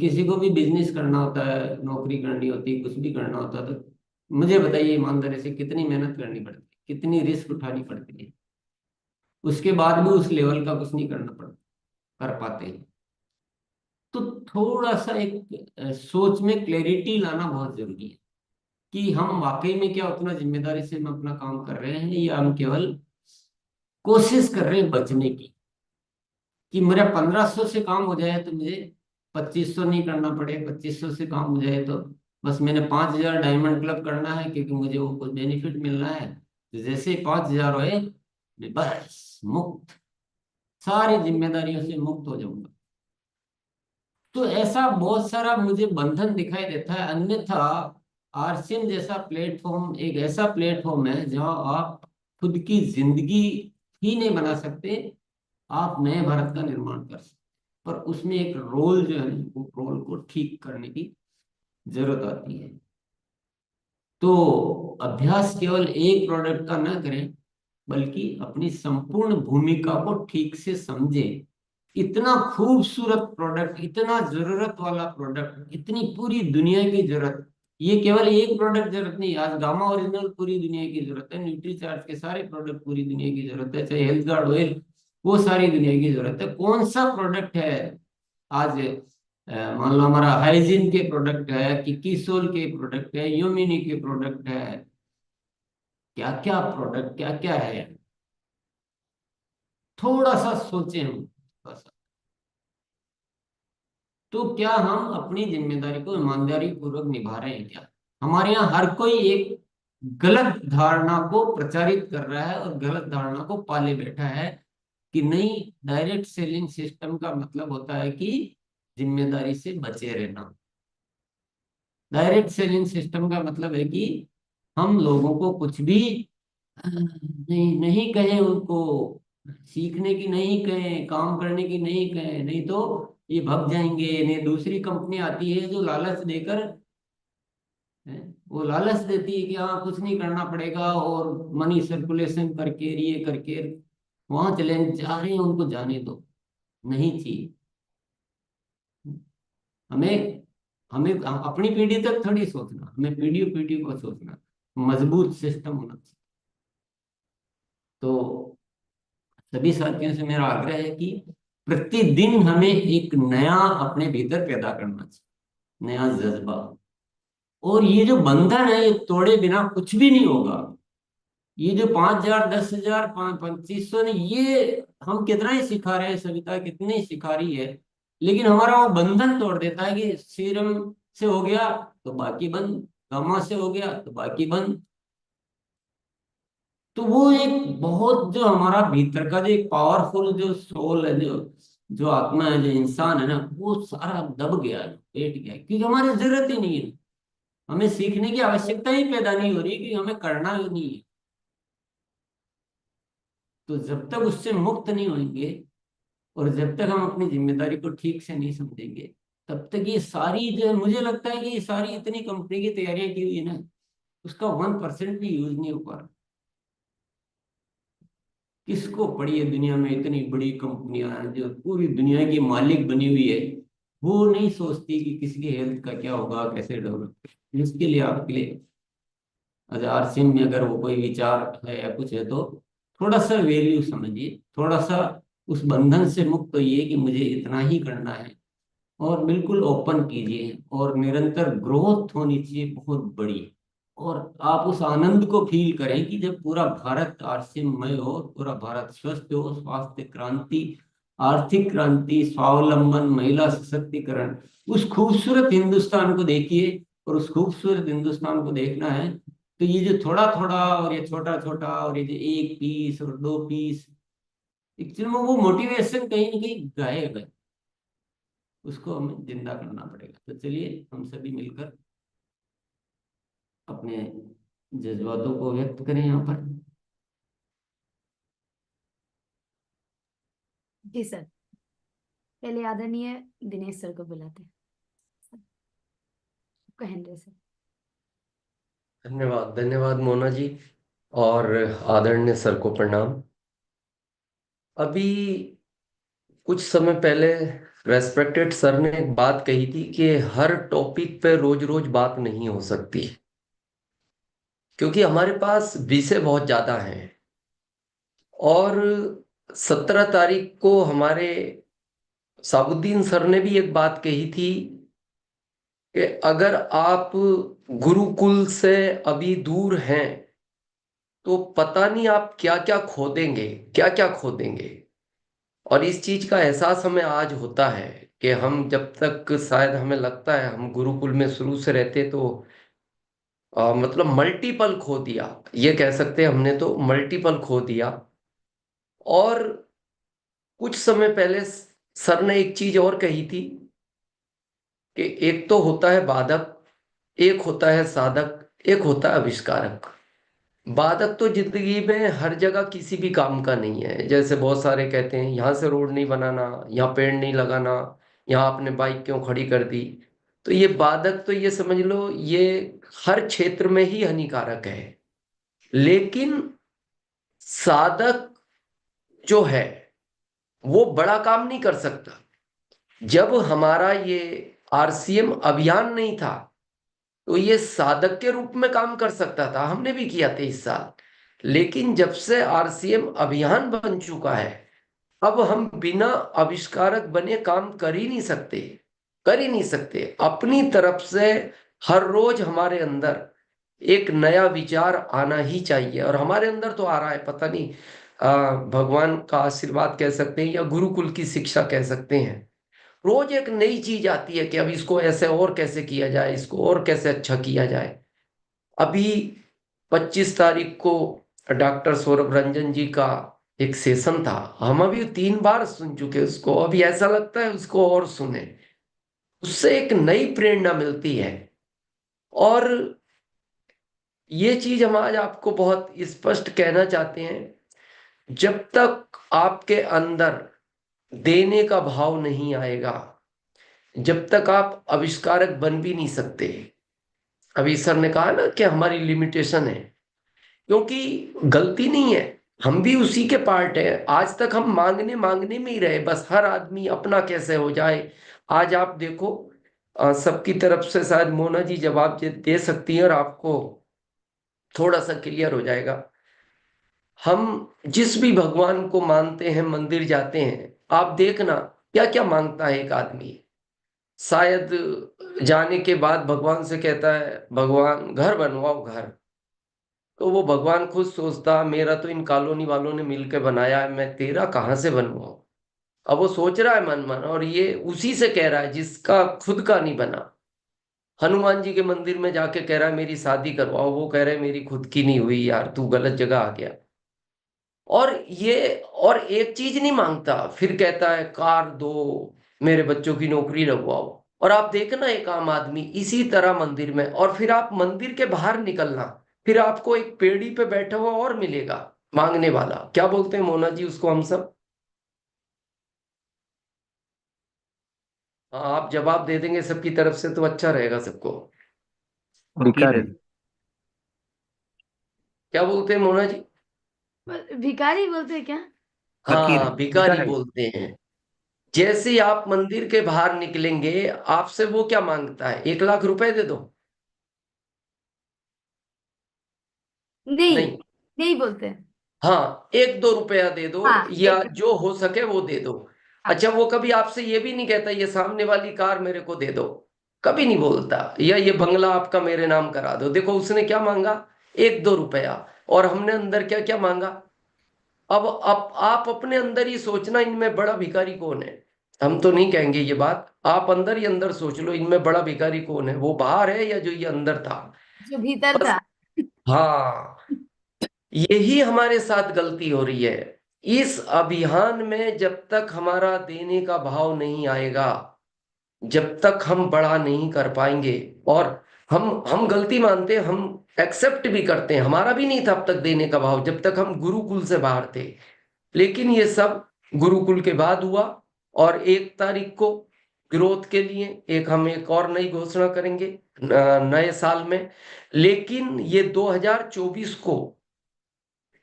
किसी को भी बिजनेस करना होता है, नौकरी करनी होती है, कुछ भी करना होता है, तो मुझे बताइए ईमानदारी से कितनी मेहनत करनी पड़ती है, कितनी रिस्क उठानी पड़ती है। उसके बाद भी उस लेवल का कुछ नहीं करना पड़ता, कर पाते हैं। तो थोड़ा सा एक सोच में क्लैरिटी लाना बहुत जरूरी है कि हम वाकई में क्या उतना जिम्मेदारी से हम अपना काम कर रहे हैं, या हम केवल कोशिश कर रहे हैं बचने की, कि मेरा 1500 से काम हो जाए तो मुझे 2500 नहीं करना पड़े, 2500 से काम हो जाए तो बस मैंने 5000 डायमंड क्लब करना है क्योंकि मुझे वो कुछ बेनिफिट मिलना है। तो जैसे ही 5000 होए मैं बस मुक्त, सारी जिम्मेदारियों से मुक्त हो जाऊंगा। तो ऐसा बहुत सारा मुझे बंधन दिखाई देता है। अन्यथा आरसीएम जैसा प्लेटफॉर्म एक ऐसा प्लेटफॉर्म है जहां आप खुद की जिंदगी ही नहीं बना सकते, आप नए भारत का निर्माण कर सकते। पर उसमें एक रोल जो है ना, वो रोल को ठीक करने की जरूरत आती है। तो अभ्यास केवल एक प्रोडक्ट का ना करें, बल्कि अपनी संपूर्ण भूमिका को ठीक से समझे। इतना खूबसूरत प्रोडक्ट, इतना जरूरत वाला प्रोडक्ट, इतनी पूरी दुनिया की जरूरत, ये केवल एक प्रोडक्ट जरूरत नहीं। आज गामा ओरिजिनल पूरी दुनिया की जरूरत है, न्यूट्रीचार्ज के सारे प्रोडक्ट पूरी दुनिया की जरूरत है, चाहे हेल्थ गार्ड ऑयल वो सारी दुनिया की जरूरत है। कौन सा प्रोडक्ट है आज मान लो हमारा हाइजीन के प्रोडक्ट है, कि किसोल के प्रोडक्ट है, यूमिनी के प्रोडक्ट है, क्या क्या प्रोडक्ट क्या क्या है। थोड़ा सा सोचें हम, थोड़ा सा। तो क्या हम अपनी जिम्मेदारी को ईमानदारी पूर्वक निभा रहे हैं क्या। हमारे यहाँ हर कोई एक गलत धारणा को प्रचारित कर रहा है और गलत धारणा को पाले बैठा है कि नहीं, डायरेक्ट सेलिंग सिस्टम का मतलब होता है कि जिम्मेदारी से बचे रहना। डायरेक्ट सेलिंग सिस्टम का मतलब है कि हम लोगों को कुछ भी नहीं नहीं कहें, उनको सीखने की नहीं कहें, काम करने की नहीं कहें, नहीं तो ये भग जाएंगे। नहीं, दूसरी कंपनी आती है जो लालच देकर वो लालच देती है कि हाँ कुछ नहीं करना पड़ेगा, और मनी सर्कुलेशन करके ये करके वहां चले जा रहे हैं, उनको जाने दो। नहीं चाहिए हमें। हमें अपनी पीढ़ी तक थोड़ी सोचना, हमें पीढ़ी पीढ़ी को सोचना। मजबूत सिस्टम होना चाहिए। तो सभी साथियों से मेरा आग्रह है कि प्रतिदिन हमें एक नया अपने भीतर पैदा करना चाहिए, नया जज्बा। और ये जो बंधन है ये तोड़े बिना कुछ भी नहीं होगा। ये जो 5000 10,000 2500 ने, ये हम कितना ही सिखा रहे हैं, सविता कितनी ही सिखा रही है, लेकिन हमारा वो बंधन तोड़ देता है कि सीरम से हो गया तो बाकी बंद, गामा से हो गया तो बाकी बंद। तो वो एक बहुत जो हमारा भीतर का जो एक पावरफुल जो सोल है, जो जो आत्मा है, जो इंसान है ना, वो सारा दब गया है, बैठ गया है, क्योंकि हमारी जरूरत ही नहीं है। हमें सीखने की आवश्यकता ही पैदा नहीं हो रही कि हमें करना ही नहीं है। तो जब तक उससे मुक्त नहीं होंगे और जब तक हम अपनी जिम्मेदारी को ठीक से नहीं समझेंगे, तब तक ये सारी जो मुझे लगता है कि ये सारी इतनी कंपनी की तैयारियां की हुई है ना, उसका 1% भी यूज नहीं हो पा रहा। किसको पड़ी है दुनिया में इतनी बड़ी कंपनियां हैं जो पूरी दुनिया की मालिक बनी हुई है, वो नहीं सोचती कि किसी की हेल्थ का क्या होगा, कैसे डेवलप। इसके लिए आपके लिए हजार सिंह में अगर वो कोई विचार है या कुछ है तो थोड़ा सा वैल्यू समझिए, थोड़ा सा उस बंधन से मुक्त होइए कि मुझे इतना ही करना है, और बिल्कुल ओपन कीजिए, और निरंतर ग्रोथ होनी चाहिए बहुत बड़ी। और आप उस आनंद को फील करें कि जब पूरा भारत आरसीएमय हो, पूरा भारत स्वस्थ हो, स्वास्थ्य क्रांति, आर्थिक क्रांति, स्वावलंबन, महिला सशक्तिकरण, उस खूबसूरत हिंदुस्तान को देखिए। और उस खूबसूरत हिंदुस्तान को देखना है तो ये जो थोड़ा थोड़ा और ये छोटा छोटा और ये जो एक पीस और दो पीस, एक्चुअली में वो मोटिवेशन कहीं ना कहीं गायब है, उसको हमें जिंदा करना पड़ेगा। तो चलिए हम सभी मिलकर अपने जज्बातों को व्यक्त करें यहाँ पर। जी सर, पहले आदरणीय दिनेश सर को बुलाते हैं। कहेंगे सर। धन्यवाद, धन्यवाद मोना जी, और आदरणीय सर को प्रणाम। अभी कुछ समय पहले रेस्पेक्टेड सर ने एक बात कही थी कि हर टॉपिक पे रोज रोज बात नहीं हो सकती, क्योंकि हमारे पास विषय बहुत ज्यादा हैं। और 17 तारीख को हमारे साबुद्दीन सर ने भी एक बात कही थी कि अगर आप गुरुकुल से अभी दूर हैं तो पता नहीं आप क्या क्या खो देंगे, क्या क्या खो देंगे। और इस चीज का एहसास हमें आज होता है कि हम जब तक, शायद हमें लगता है हम गुरुकुल में शुरू से रहते तो मतलब मल्टीपल खो दिया, ये कह सकते हैं हमने तो मल्टीपल खो दिया। और कुछ समय पहले सर ने एक चीज और कही थी कि एक तो होता है बाधक, एक होता है साधक, एक होता है आविष्कारक। बाधक तो जिंदगी में हर जगह किसी भी काम का नहीं है। जैसे बहुत सारे कहते हैं यहाँ से रोड नहीं बनाना, यहाँ पेड़ नहीं लगाना, यहाँ आपने बाइक क्यों खड़ी कर दी। तो ये बाधक तो ये समझ लो ये हर क्षेत्र में ही हानिकारक है। लेकिन साधक जो है वो बड़ा काम नहीं कर सकता। जब हमारा ये आरसीएम अभियान नहीं था तो ये साधक के रूप में काम कर सकता था, हमने भी किया 23 साल। लेकिन जब से आरसीएम अभियान बन चुका है, अब हम बिना आविष्कारक बने काम कर ही नहीं सकते, कर ही नहीं सकते। अपनी तरफ से हर रोज हमारे अंदर एक नया विचार आना ही चाहिए, और हमारे अंदर तो आ रहा है, पता नहीं भगवान का आशीर्वाद कह सकते हैं या गुरुकुल की शिक्षा कह सकते हैं। रोज एक नई चीज आती है कि अब इसको ऐसे और कैसे किया जाए, इसको और कैसे अच्छा किया जाए। अभी 25 तारीख को डॉक्टर सौरभ रंजन जी का एक सेशन था, हम अभी 3 बार सुन चुके उसको, अभी ऐसा लगता है उसको और सुने, उससे एक नई प्रेरणा मिलती है। और ये चीज हम आज आपको बहुत स्पष्ट कहना चाहते हैं, जब तक आपके अंदर देने का भाव नहीं आएगा, जब तक आप आविष्कारक बन भी नहीं सकते। अभी सर ने कहा ना कि हमारी लिमिटेशन है, क्योंकि गलती नहीं है, हम भी उसी के पार्ट है। आज तक हम मांगने मांगने में ही रहे, बस हर आदमी अपना कैसे हो जाए। आज आप देखो सबकी तरफ से शायद मोना जी जवाब दे सकती है और आपको थोड़ा सा क्लियर हो जाएगा। हम जिस भी भगवान को मानते हैं, मंदिर जाते हैं, आप देखना क्या क्या मांगता है एक आदमी। शायद जाने के बाद भगवान से कहता है भगवान घर बनवाओ घर, तो वो भगवान खुद सोचता मेरा तो इन कॉलोनी वालों ने मिलकर बनाया है, मैं तेरा कहाँ से बनवाऊं। अब वो सोच रहा है मन मन, और ये उसी से कह रहा है जिसका खुद का नहीं बना। हनुमान जी के मंदिर में जाके कह रहा है मेरी शादी करवाओ, वो कह रहे मेरी खुद की नहीं हुई यार, तू गलत जगह आ गया। और ये और एक चीज नहीं मांगता, फिर कहता है कार दो, मेरे बच्चों की नौकरी लगवाओ। और आप देखना एक आम आदमी इसी तरह मंदिर में, और फिर आप मंदिर के बाहर निकलना, फिर आपको एक पेड़ी पे बैठा हुआ और मिलेगा मांगने वाला। क्या बोलते हैं मोना जी उसको हम सब? हाँ, आप जवाब दे देंगे सबकी तरफ से तो अच्छा रहेगा सबको। भिखारी। क्या बोलते हैं मोना जी? भिखारी बोलते हैं क्या? फकीर, हाँ, भिखारी भिखारी। बोलते हैं। जैसे ही आप मंदिर के बाहर निकलेंगे, आपसे वो क्या मांगता है? 1 लाख रुपए दे दो? नहीं, नहीं। नहीं बोलते। हाँ, 1-2 रुपया दे दो, हाँ, या एक। जो हो सके वो दे दो। हाँ। अच्छा, वो कभी आपसे ये भी नहीं कहता ये सामने वाली कार मेरे को दे दो? कभी नहीं बोलता। या ये बंगला आपका मेरे नाम करा दो। देखो उसने क्या मांगा, 1-2 रुपया। और हमने अंदर क्या क्या मांगा? अब आप अपने अंदर ही सोचना, इनमें बड़ा भिखारी कौन है। हम तो नहीं कहेंगे ये बात, आप अंदर ही अंदर सोच लो, इनमें बड़ा भिखारी कौन है, वो बाहर है या जो ये अंदर था। जो भीतर बस। था। हाँ, यही हमारे साथ गलती हो रही है। इस अभियान में जब तक हमारा देने का भाव नहीं आएगा, जब तक हम बड़ा नहीं कर पाएंगे। और हम गलती मानते हैं, हम एक्सेप्ट भी करते हैं, हमारा भी नहीं था अब तक देने का भाव जब तक हम गुरुकुल से बाहर थे। लेकिन ये सब गुरुकुल के बाद हुआ। और 1 तारीख को ग्रोथ के लिए हम एक और नई घोषणा करेंगे नए साल में। लेकिन ये 2024 को,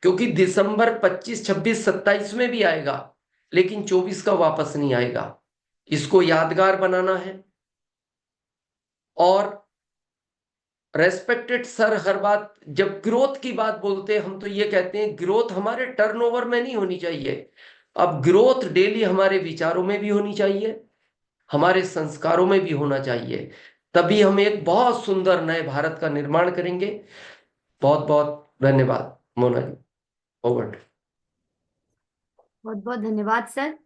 क्योंकि दिसंबर 25, 26, 27 में भी आएगा, लेकिन 24 का वापस नहीं आएगा। इसको यादगार बनाना है। और रेस्पेक्टेड सर, हर बात जब ग्रोथ की बात बोलते हैं हम तो ये कहते हैं ग्रोथ हमारे टर्नओवर में नहीं होनी चाहिए। अब ग्रोथ डेली हमारे विचारों में भी होनी चाहिए, हमारे संस्कारों में भी होना चाहिए। तभी हम एक बहुत सुंदर नए भारत का निर्माण करेंगे। बहुत बहुत धन्यवाद मोना जी। ओवर। बहुत बहुत धन्यवाद सर।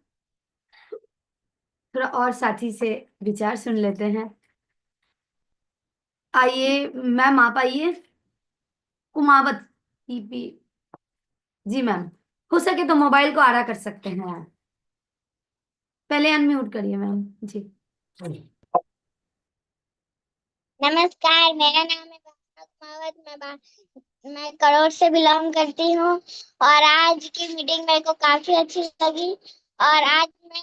थोड़ा और साथी से विचार सुन लेते हैं। आइए मैम, आप आइए। कुमावत ईपी। जी मैम, हो सके तो मोबाइल को आड़ा कर सकते हैं। पहले अनम्यूट करिए मैम जी। नमस्कार, मेरा नाम है भावना कुमावत। मैं करोड़ से बिलोंग करती हूँ और आज की मीटिंग मेरे को काफी अच्छी लगी। और आज मैं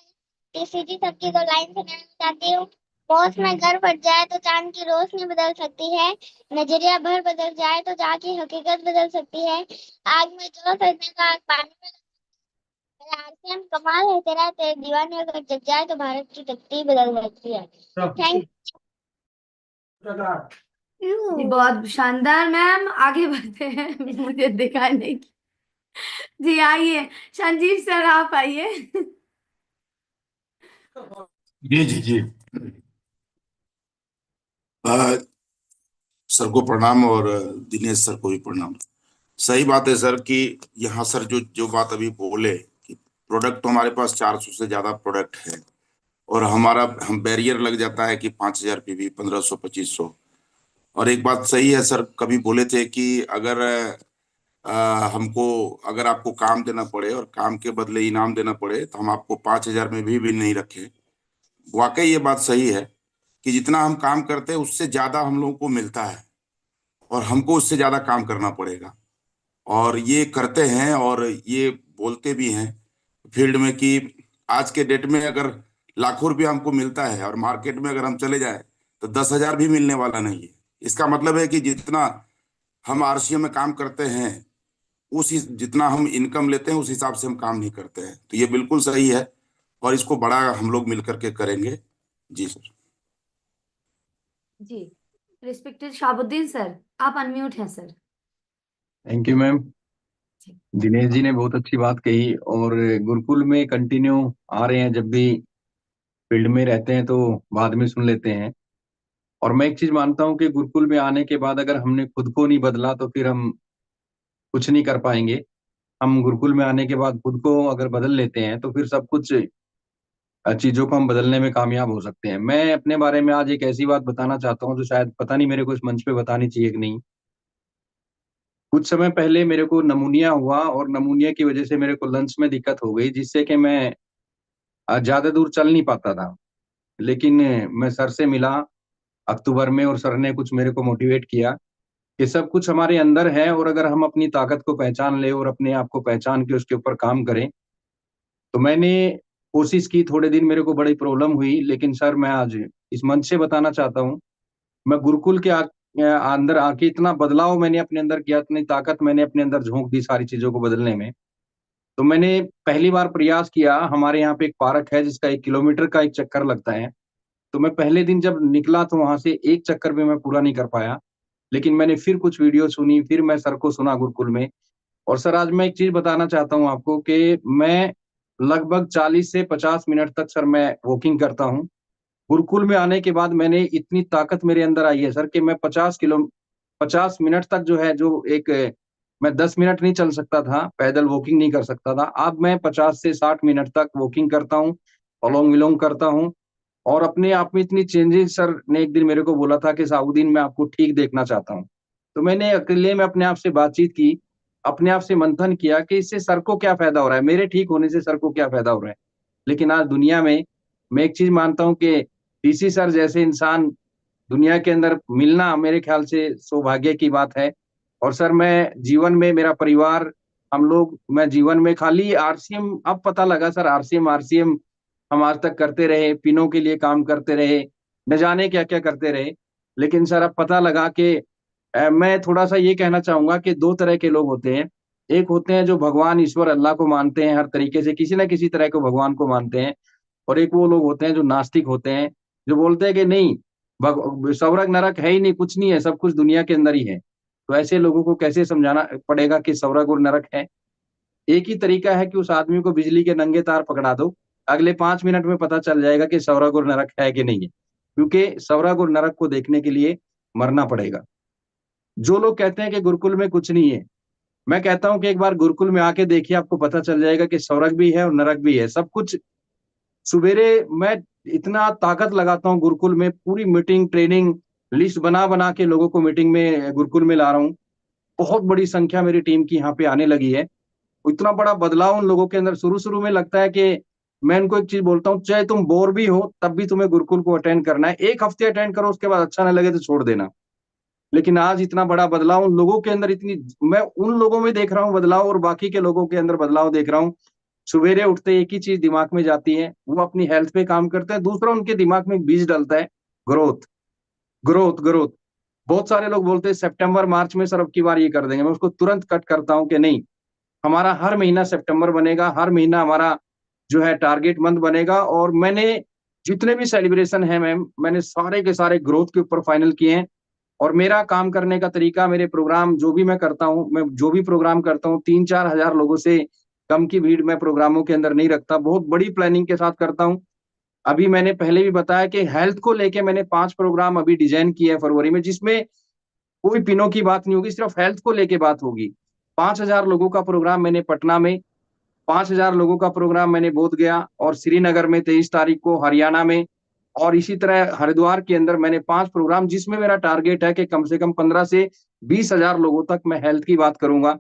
टीसीजी सबकी 2 लाइन सुनाना चाहती हूँ। होश में घर फट जाए तो चांद की रोशनी बदल सकती है, नजरिया भर बदल जाए तो जाग की हकीकत बदल सकती है। आग में जो सजने का आग पानी में आरसीएम कमाल है तेरा, तेरे दीवाने अगर जग जाए तो भारत की तकदीर बदल सकती है। थैंक जी बहुत शानदार मैम, आगे बढ़ते हैं। मुझे दिखाई नहीं। जी आइए संजीव सर, आप आइए। जी जी जी। आ, सर को प्रणाम और दिनेश सर को भी प्रणाम। सही बात है सर कि यहाँ सर जो जो बात अभी बोले कि प्रोडक्ट तो हमारे पास 400 से ज्यादा प्रोडक्ट है, और हमारा हम बैरियर लग जाता है कि 5000 पीवी, 1500, 2500। और एक बात सही है सर, कभी बोले थे कि अगर हमको, अगर आपको काम देना पड़े और काम के बदले इनाम देना पड़े तो हम आपको 5000 में भी नहीं रखें। वाकई ये बात सही है कि जितना हम काम करते हैं उससे ज्यादा हम लोगों को मिलता है, और हमको उससे ज्यादा काम करना पड़ेगा। और ये करते हैं और ये बोलते भी हैं फील्ड में कि आज के डेट में अगर लाखों रुपया हमको मिलता है और मार्केट में अगर हम चले जाए तो 10,000 भी मिलने वाला नहीं है। इसका मतलब है कि जितना हम आरसीएम में काम करते हैं, जितना हम इनकम लेते हैं उस हिसाब से हम काम नहीं करते हैं। तो ये बिल्कुल सही है, और इसको बड़ा हम लोग मिल करके करेंगे। जी सर। जी रिस्पेक्टेड शाहबुद्दीन सर, आप अनम्यूट हैं सर। Thank you ma'am. जी। दिनेश जी ने बहुत अच्छी बात कही, और गुरुकुल में कंटिन्यू आ रहे हैं, जब भी फील्ड में रहते हैं तो बाद में सुन लेते हैं। और मैं एक चीज मानता हूँ कि गुरुकुल में आने के बाद अगर हमने खुद को नहीं बदला तो फिर हम कुछ नहीं कर पाएंगे। हम गुरुकुल में आने के बाद खुद को अगर बदल लेते हैं तो फिर सब कुछ चीजों को हम बदलने में कामयाब हो सकते हैं। मैं अपने बारे में आज एक ऐसी बात बताना चाहता हूँ जो शायद पता नहीं मेरे को इस मंच पे बतानी चाहिए कि नहीं। कुछ समय पहले मेरे को नमूनिया हुआ, और नमूनिया की वजह से मेरे को लंग्स में दिक्कत हो गई, जिससे कि मैं ज्यादा दूर चल नहीं पाता था। लेकिन मैं सर से मिला अक्टूबर में, और सर ने कुछ मेरे को मोटिवेट किया कि सब कुछ हमारे अंदर है, और अगर हम अपनी ताकत को पहचान ले और अपने आप को पहचान के उसके ऊपर काम करें। तो मैंने कोशिश की, थोड़े दिन मेरे को बड़ी प्रॉब्लम हुई, लेकिन सर मैं आज इस मंच से बताना चाहता हूँ, मैं गुरुकुल के अंदर आके इतना बदलाव मैंने अपने अंदर किया, इतनी ताकत मैंने अपने अंदर झोंक दी सारी चीजों को बदलने में। तो मैंने पहली बार प्रयास किया, हमारे यहाँ पे एक पार्क है जिसका 1 किलोमीटर का एक चक्कर लगता है। तो मैं पहले दिन जब निकला तो वहां से एक चक्कर भी मैं पूरा नहीं कर पाया, लेकिन मैंने फिर कुछ वीडियो सुनी, फिर मैं सर को सुना गुरुकुल में। और सर आज मैं एक चीज बताना चाहता हूँ आपको कि मैं लगभग 40 से 50 मिनट तक सर मैं वॉकिंग करता हूँ। गुरुकुल में आने के बाद मैंने इतनी ताकत मेरे अंदर आई है सर कि मैं 50 मिनट तक जो है, जो एक मैं 10 मिनट नहीं चल सकता था, पैदल वॉकिंग नहीं कर सकता था, अब मैं 50 से 60 मिनट तक वॉकिंग करता हूँ, अलोंग विलोंग करता हूँ। और अपने आप में इतनी चेंजेस, सर ने एक दिन मेरे को बोला था कि साउद्दीन मैं आपको ठीक देखना चाहता हूँ। तो मैंने अकेले में अपने आप से बातचीत की, अपने आप से मंथन किया कि इससे सर को क्या फायदा हो रहा है, मेरे ठीक होने से सर को क्या फायदा हो रहा है। लेकिन आज दुनिया में मैं एक चीज मानता हूँ कि डीसी सर जैसे इंसान दुनिया के अंदर मिलना मेरे ख्याल से सौभाग्य की बात है। और सर मैं जीवन में, मेरा परिवार, हम लोग, मैं जीवन में खाली आरसीएम, अब पता लगा सर आरसीएम आरसीएम हम आज तक करते रहे, पिनों के लिए काम करते रहे, न जाने क्या क्या करते रहे। लेकिन सर अब पता लगा कि मैं थोड़ा सा ये कहना चाहूंगा कि दो तरह के लोग होते हैं। एक होते हैं जो भगवान ईश्वर अल्लाह को मानते हैं, हर तरीके से किसी ना किसी तरह को भगवान को मानते हैं। और एक वो लोग होते हैं जो नास्तिक होते हैं, जो बोलते हैं कि नहीं, स्वर्ग नरक है ही नहीं, कुछ नहीं है, सब कुछ दुनिया के अंदर ही है। तो ऐसे लोगों को कैसे समझाना पड़ेगा कि स्वर्ग और नरक है। एक ही तरीका है कि उस आदमी को बिजली के नंगे तार पकड़ा दो, अगले 5 मिनट में पता चल जाएगा कि स्वर्ग और नरक है कि नहीं है, क्योंकि स्वर्ग और नरक को देखने के लिए मरना पड़ेगा। जो लोग कहते हैं कि गुरुकुल में कुछ नहीं है, मैं कहता हूं कि एक बार गुरुकुल में आके देखिए, आपको पता चल जाएगा कि स्वर्ग भी है और नरक भी है, सब कुछ। सुबेरे मैं इतना ताकत लगाता हूँ गुरुकुल में, पूरी मीटिंग ट्रेनिंग लिस्ट बना बना के लोगों को मीटिंग में गुरुकुल में ला रहा हूँ। बहुत बड़ी संख्या मेरी टीम की यहाँ पे आने लगी है। इतना बड़ा बदलाव उन लोगों के अंदर, शुरू शुरू में लगता है कि मैं उनको एक चीज बोलता हूँ, चाहे तुम बोर भी हो तब भी तुम्हें गुरुकुल को अटेंड करना है, 1 हफ्ते अटेंड करो, उसके बाद अच्छा ना लगे तो छोड़ देना। लेकिन आज इतना बड़ा बदलाव उन लोगों के अंदर, इतनी मैं उन लोगों में देख रहा हूँ बदलाव और बाकी के लोगों के अंदर बदलाव देख रहा हूँ। सवेरे उठते एक ही चीज दिमाग में जाती है, वो अपनी हेल्थ पे काम करते हैं। दूसरा उनके दिमाग में एक बीज डलता है, ग्रोथ ग्रोथ ग्रोथ। बहुत सारे लोग बोलते हैं सितंबर मार्च में सर अब की बार ये कर देंगे, मैं उसको तुरंत कट करता हूँ कि नहीं, हमारा हर महीना सितंबर बनेगा, हर महीना हमारा जो है टारगेट मंथ बनेगा। और मैंने जितने भी सेलिब्रेशन है मैम, मैंने सारे के सारे ग्रोथ के ऊपर फाइनल किए हैं। और मेरा काम करने का तरीका, मेरे प्रोग्राम जो भी मैं करता हूँ, मैं जो भी प्रोग्राम करता हूँ, 3-4 हजार लोगों से कम की भीड़ मैं प्रोग्रामों के अंदर नहीं रखता, बहुत बड़ी प्लानिंग के साथ करता हूँ। अभी मैंने पहले भी बताया कि हेल्थ को लेके मैंने 5 प्रोग्राम अभी डिजाइन किए हैं फरवरी में, जिसमें कोई पिनों की बात नहीं होगी, सिर्फ हेल्थ को लेके बात होगी। 5,000 लोगों का प्रोग्राम मैंने पटना में, 5,000 लोगों का प्रोग्राम मैंने बोध गया और श्रीनगर में 23 तारीख को, हरियाणा में, और इसी तरह हरिद्वार के अंदर मैंने 5 प्रोग्राम, जिसमें मेरा टारगेट है कि कम से कम 15 से 20 हजार लोगों तक मैं हेल्थ की बात करूंगा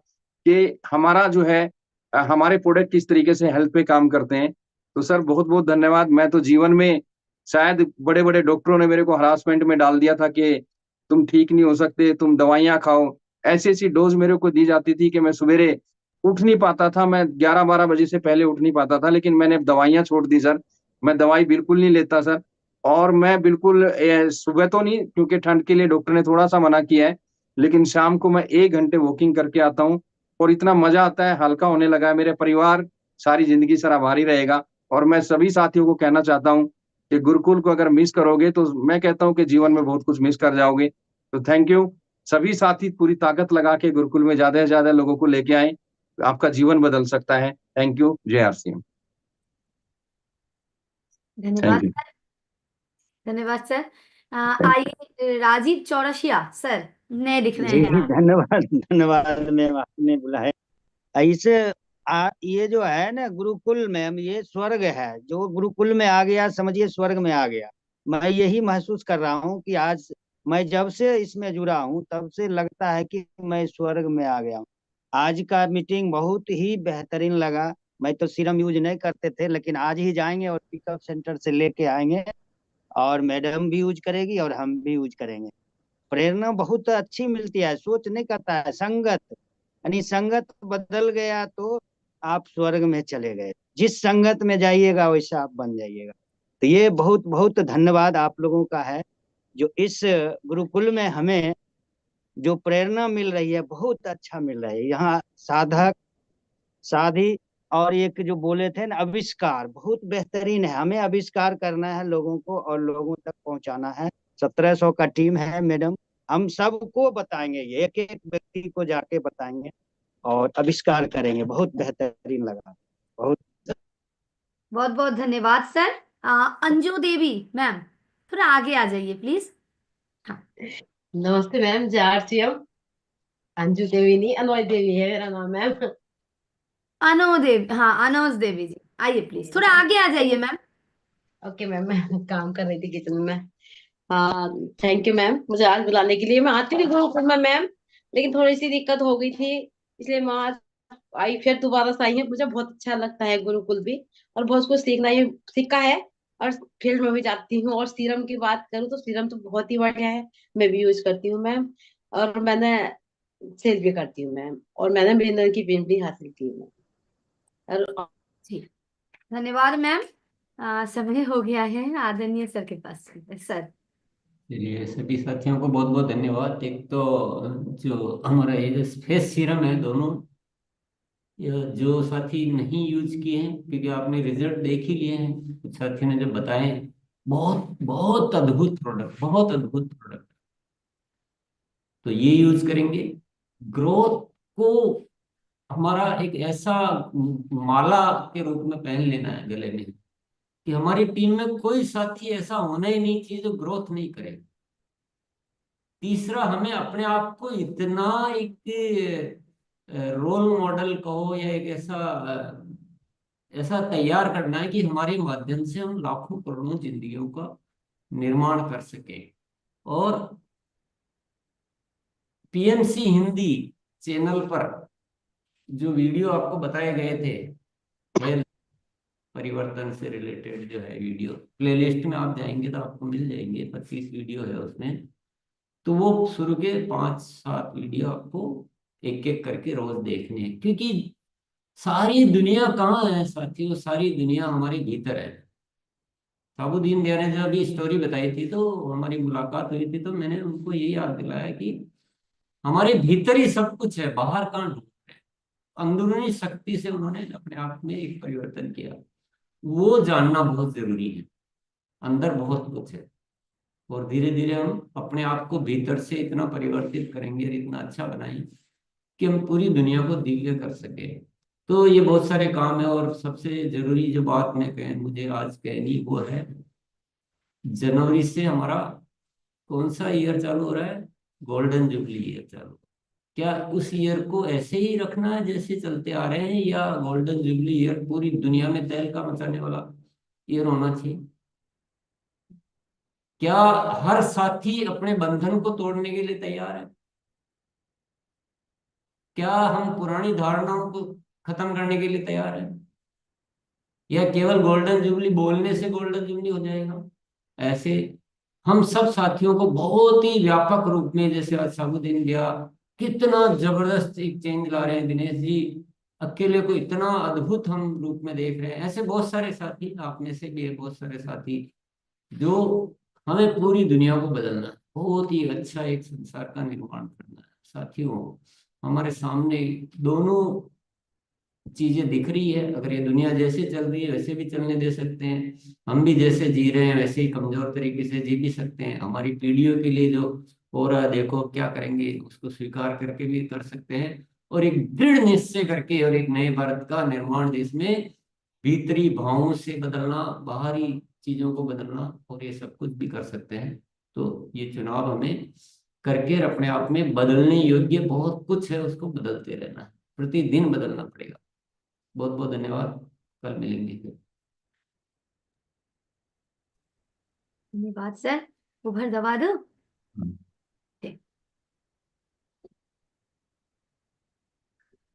कि हमारा जो है हमारे प्रोडक्ट किस तरीके से हेल्थ पे काम करते हैं। तो सर बहुत बहुत धन्यवाद। मैं तो जीवन में, शायद बड़े बड़े डॉक्टरों ने मेरे को हरासमेंट में डाल दिया था कि तुम ठीक नहीं हो सकते, तुम दवाइयां खाओ, ऐसी ऐसी डोज मेरे को दी जाती थी कि मैं सवेरे उठ नहीं पाता था, मैं 11-12 बजे से पहले उठ नहीं पाता था। लेकिन मैंने दवाइयां छोड़ दी सर, मैं दवाई बिल्कुल नहीं लेता सर। और मैं बिल्कुल सुबह तो नहीं, क्योंकि ठंड के लिए डॉक्टर ने थोड़ा सा मना किया है, लेकिन शाम को मैं 1 घंटे वॉकिंग करके आता हूँ और इतना मजा आता है, हल्का होने लगा है। मेरे परिवार सारी जिंदगी सर आभारी रहेगा। और मैं सभी साथियों को कहना चाहता हूँ कि गुरुकुल को अगर मिस करोगे तो मैं कहता हूँ कि जीवन में बहुत कुछ मिस कर जाओगे। तो थैंक यू। सभी साथी पूरी ताकत लगा के गुरुकुल में ज्यादा से ज्यादा लोगों को लेके आए, आपका जीवन बदल सकता है। Thank you. जय आरसीएम। धन्यवाद थैंक यू। सर। धन्यवाद सर। आइए राजीव चौरसिया सर, नए दिख रहे जी हैं आप। धन्यवाद धन्यवाद मैम, आपने बुलाया। ऐसे ये जो है ना गुरुकुल मैम, ये स्वर्ग है। जो गुरुकुल में आ गया समझिए स्वर्ग में आ गया। मैं यही महसूस कर रहा हूँ कि आज मैं जब से इसमें जुड़ा हूँ तब से लगता है कि मैं स्वर्ग में आ गया हूँ। आज का मीटिंग बहुत ही बेहतरीन लगा। मैं तो सीरम यूज नहीं करते थे, लेकिन आज ही जाएंगे और पिकअप सेंटर से लेके आएंगे, और मैडम भी यूज करेगी और हम भी यूज करेंगे। प्रेरणा बहुत अच्छी मिलती है। सोच नहीं करता है, संगत, यानी संगत बदल गया तो आप स्वर्ग में चले गए। जिस संगत में जाइएगा वैसा आप बन जाइएगा। तो ये बहुत बहुत धन्यवाद आप लोगों का है, जो इस गुरुकुल में हमें जो प्रेरणा मिल रही है बहुत अच्छा मिल रहा है यहाँ। साधक साधी और एक जो बोले थे ना आविष्कार बहुत बेहतरीन है। हमें आविष्कार करना है लोगों को और लोगों तक पहुंचाना है। 1700 का टीम है मैडम। हम सबको बताएंगे, ये एक एक व्यक्ति को जाके बताएंगे और आविष्कार करेंगे। बहुत बेहतरीन लगा। बहुत बहुत बहुत धन्यवाद सर। अंजू देवी मैम, थोड़ा आगे आ जाइए प्लीज। हाँ। नमस्ते मैम, जय आरसीएम। अंजू देवी नहीं, अनोज देवी है मेरा नाम मैम। अनो देवी, हाँ अनोज देवी जी, आइए प्लीज थोड़ा आगे आ जाइए मैम। ओके मैम, मैं काम कर रही थी किचन में। हाँ, थैंक यू मैम मुझे आज बुलाने के लिए। मैं आती थी ग्रुप में मैम, लेकिन थोड़ी सी दिक्कत हो गई थी, इसलिए मैं आज आई, फिर दोबारा से आई हूँ। मुझे बहुत अच्छा लगता है गुरुकुल भी, और बहुत कुछ सीखना ही सीखा है। और फील्ड में भी जाती हूँ। और सीरम की बात करूँ तो सीरम तो बहुत ही बढ़िया है, मैं भी यूज करती हूँ मैम। और मैंने सेल भी करती हूँ मैम, और मैंने मिलियनर की पिन भी हासिल की है मैम। जी धन्यवाद मैम। समय हो गया है आदरणीय सर के पास। सर। चलिए, सभी साथियों को बहुत बहुत धन्यवाद। एक तो जो हमारा ये जो स्पेस सीरम है, दोनों ये जो साथी नहीं यूज किए हैं, क्योंकि आपने रिजल्ट देख ही लिए हैं, कुछ साथियों ने जब बताए, बहुत बहुत अद्भुत प्रोडक्ट, बहुत अद्भुत प्रोडक्ट। तो ये यूज करेंगे। ग्रोथ को हमारा एक ऐसा माला के रूप में पहन लेना है गले में, कि हमारी टीम में कोई साथी ऐसा होना ही नहीं चाहिए जो ग्रोथ नहीं करे। तीसरा, हमें अपने आप को इतना एक रोल मॉडल कहो या एक ऐसा ऐसा तैयार करना है कि हमारे माध्यम से हम लाखों करोड़ों जिंदगियों का निर्माण कर सके। और पीएमसी हिंदी चैनल पर जो वीडियो आपको बताए गए थे, हेल्थ परिवर्तन से रिलेटेड जो है वीडियो, प्लेलिस्ट में आप जाएंगे तो आपको मिल जाएंगे, 25 वीडियो है उसमें। तो वो शुरू के 5-7 वीडियो आपको एक एक करके रोज देखने हैं, क्योंकि सारी दुनिया कहाँ है साथियों, सारी दुनिया हमारे भीतर है। साबुद्दीन भैया ने जब अभी स्टोरी बताई थी, तो हमारी मुलाकात हुई थी, तो मैंने उनको यही याद दिलाया कि हमारे भीतर ही सब कुछ है, बाहर कहाँ ढूंढ रहे हैं। अंदरूनी शक्ति से उन्होंने अपने आप में एक परिवर्तन किया, वो जानना बहुत जरूरी है। अंदर बहुत कुछ है, और धीरे धीरे हम अपने आप को भीतर से इतना परिवर्तित करेंगे और इतना अच्छा बनाएंगे कि हम पूरी दुनिया को दिव्य कर सके। तो ये बहुत सारे काम है, और सबसे जरूरी जो बात मैं मुझे आज कहनी वो है, जनवरी से हमारा कौन सा ईयर चालू हो रहा है? गोल्डन जुबली ईयर चालू। क्या उस ईयर को ऐसे ही रखना है जैसे चलते आ रहे हैं, या गोल्डन जुबली ईयर पूरी दुनिया में तहलका मचाने वाला ईयर होना चाहिए? क्या हर साथी अपने बंधन को तोड़ने के लिए तैयार है? क्या हम पुरानी धारणाओं को खत्म करने के लिए तैयार हैं, या केवल गोल्डन जुबली बोलने से गोल्डन जुबली हो जाएगा? ऐसे हम सब साथियों को बहुत ही व्यापक रूप में, जैसे आज साबुद्दीन गया, कितना जबरदस्त एक चेंज ला रहे हैं दिनेश जी, अकेले को इतना अद्भुत हम रूप में देख रहे हैं। ऐसे बहुत सारे साथी, आप में से भी है बहुत सारे साथी, जो हमें पूरी दुनिया को बदलना है, बहुत ही अच्छा एक संसार का निर्माण करना है साथियों। हमारे सामने दोनों चीजें दिख रही है। अगर ये दुनिया जैसे चल रही है वैसे भी चलने दे सकते हैं, हम भी जैसे जी रहे हैं वैसे ही कमजोर तरीके से जी भी सकते हैं। हमारी पीढ़ियों के लिए जो हो रहा है, देखो क्या करेंगे, उसको स्वीकार करके भी कर सकते हैं, और एक दृढ़ निश्चय करके और एक नए भारत का निर्माण, जिसमें भीतरी भावों से बदलना, बाहरी चीजों को बदलना, और ये सब कुछ भी कर सकते हैं। तो ये चुनाव हमें करके अपने आप में बदलने योग्य बहुत कुछ है, उसको बदलते रहना है, प्रतिदिन बदलना पड़ेगा। बहुत बहुत धन्यवाद, कल मिलेंगे फिर। धन्यवाद सर। उभर दबा दो।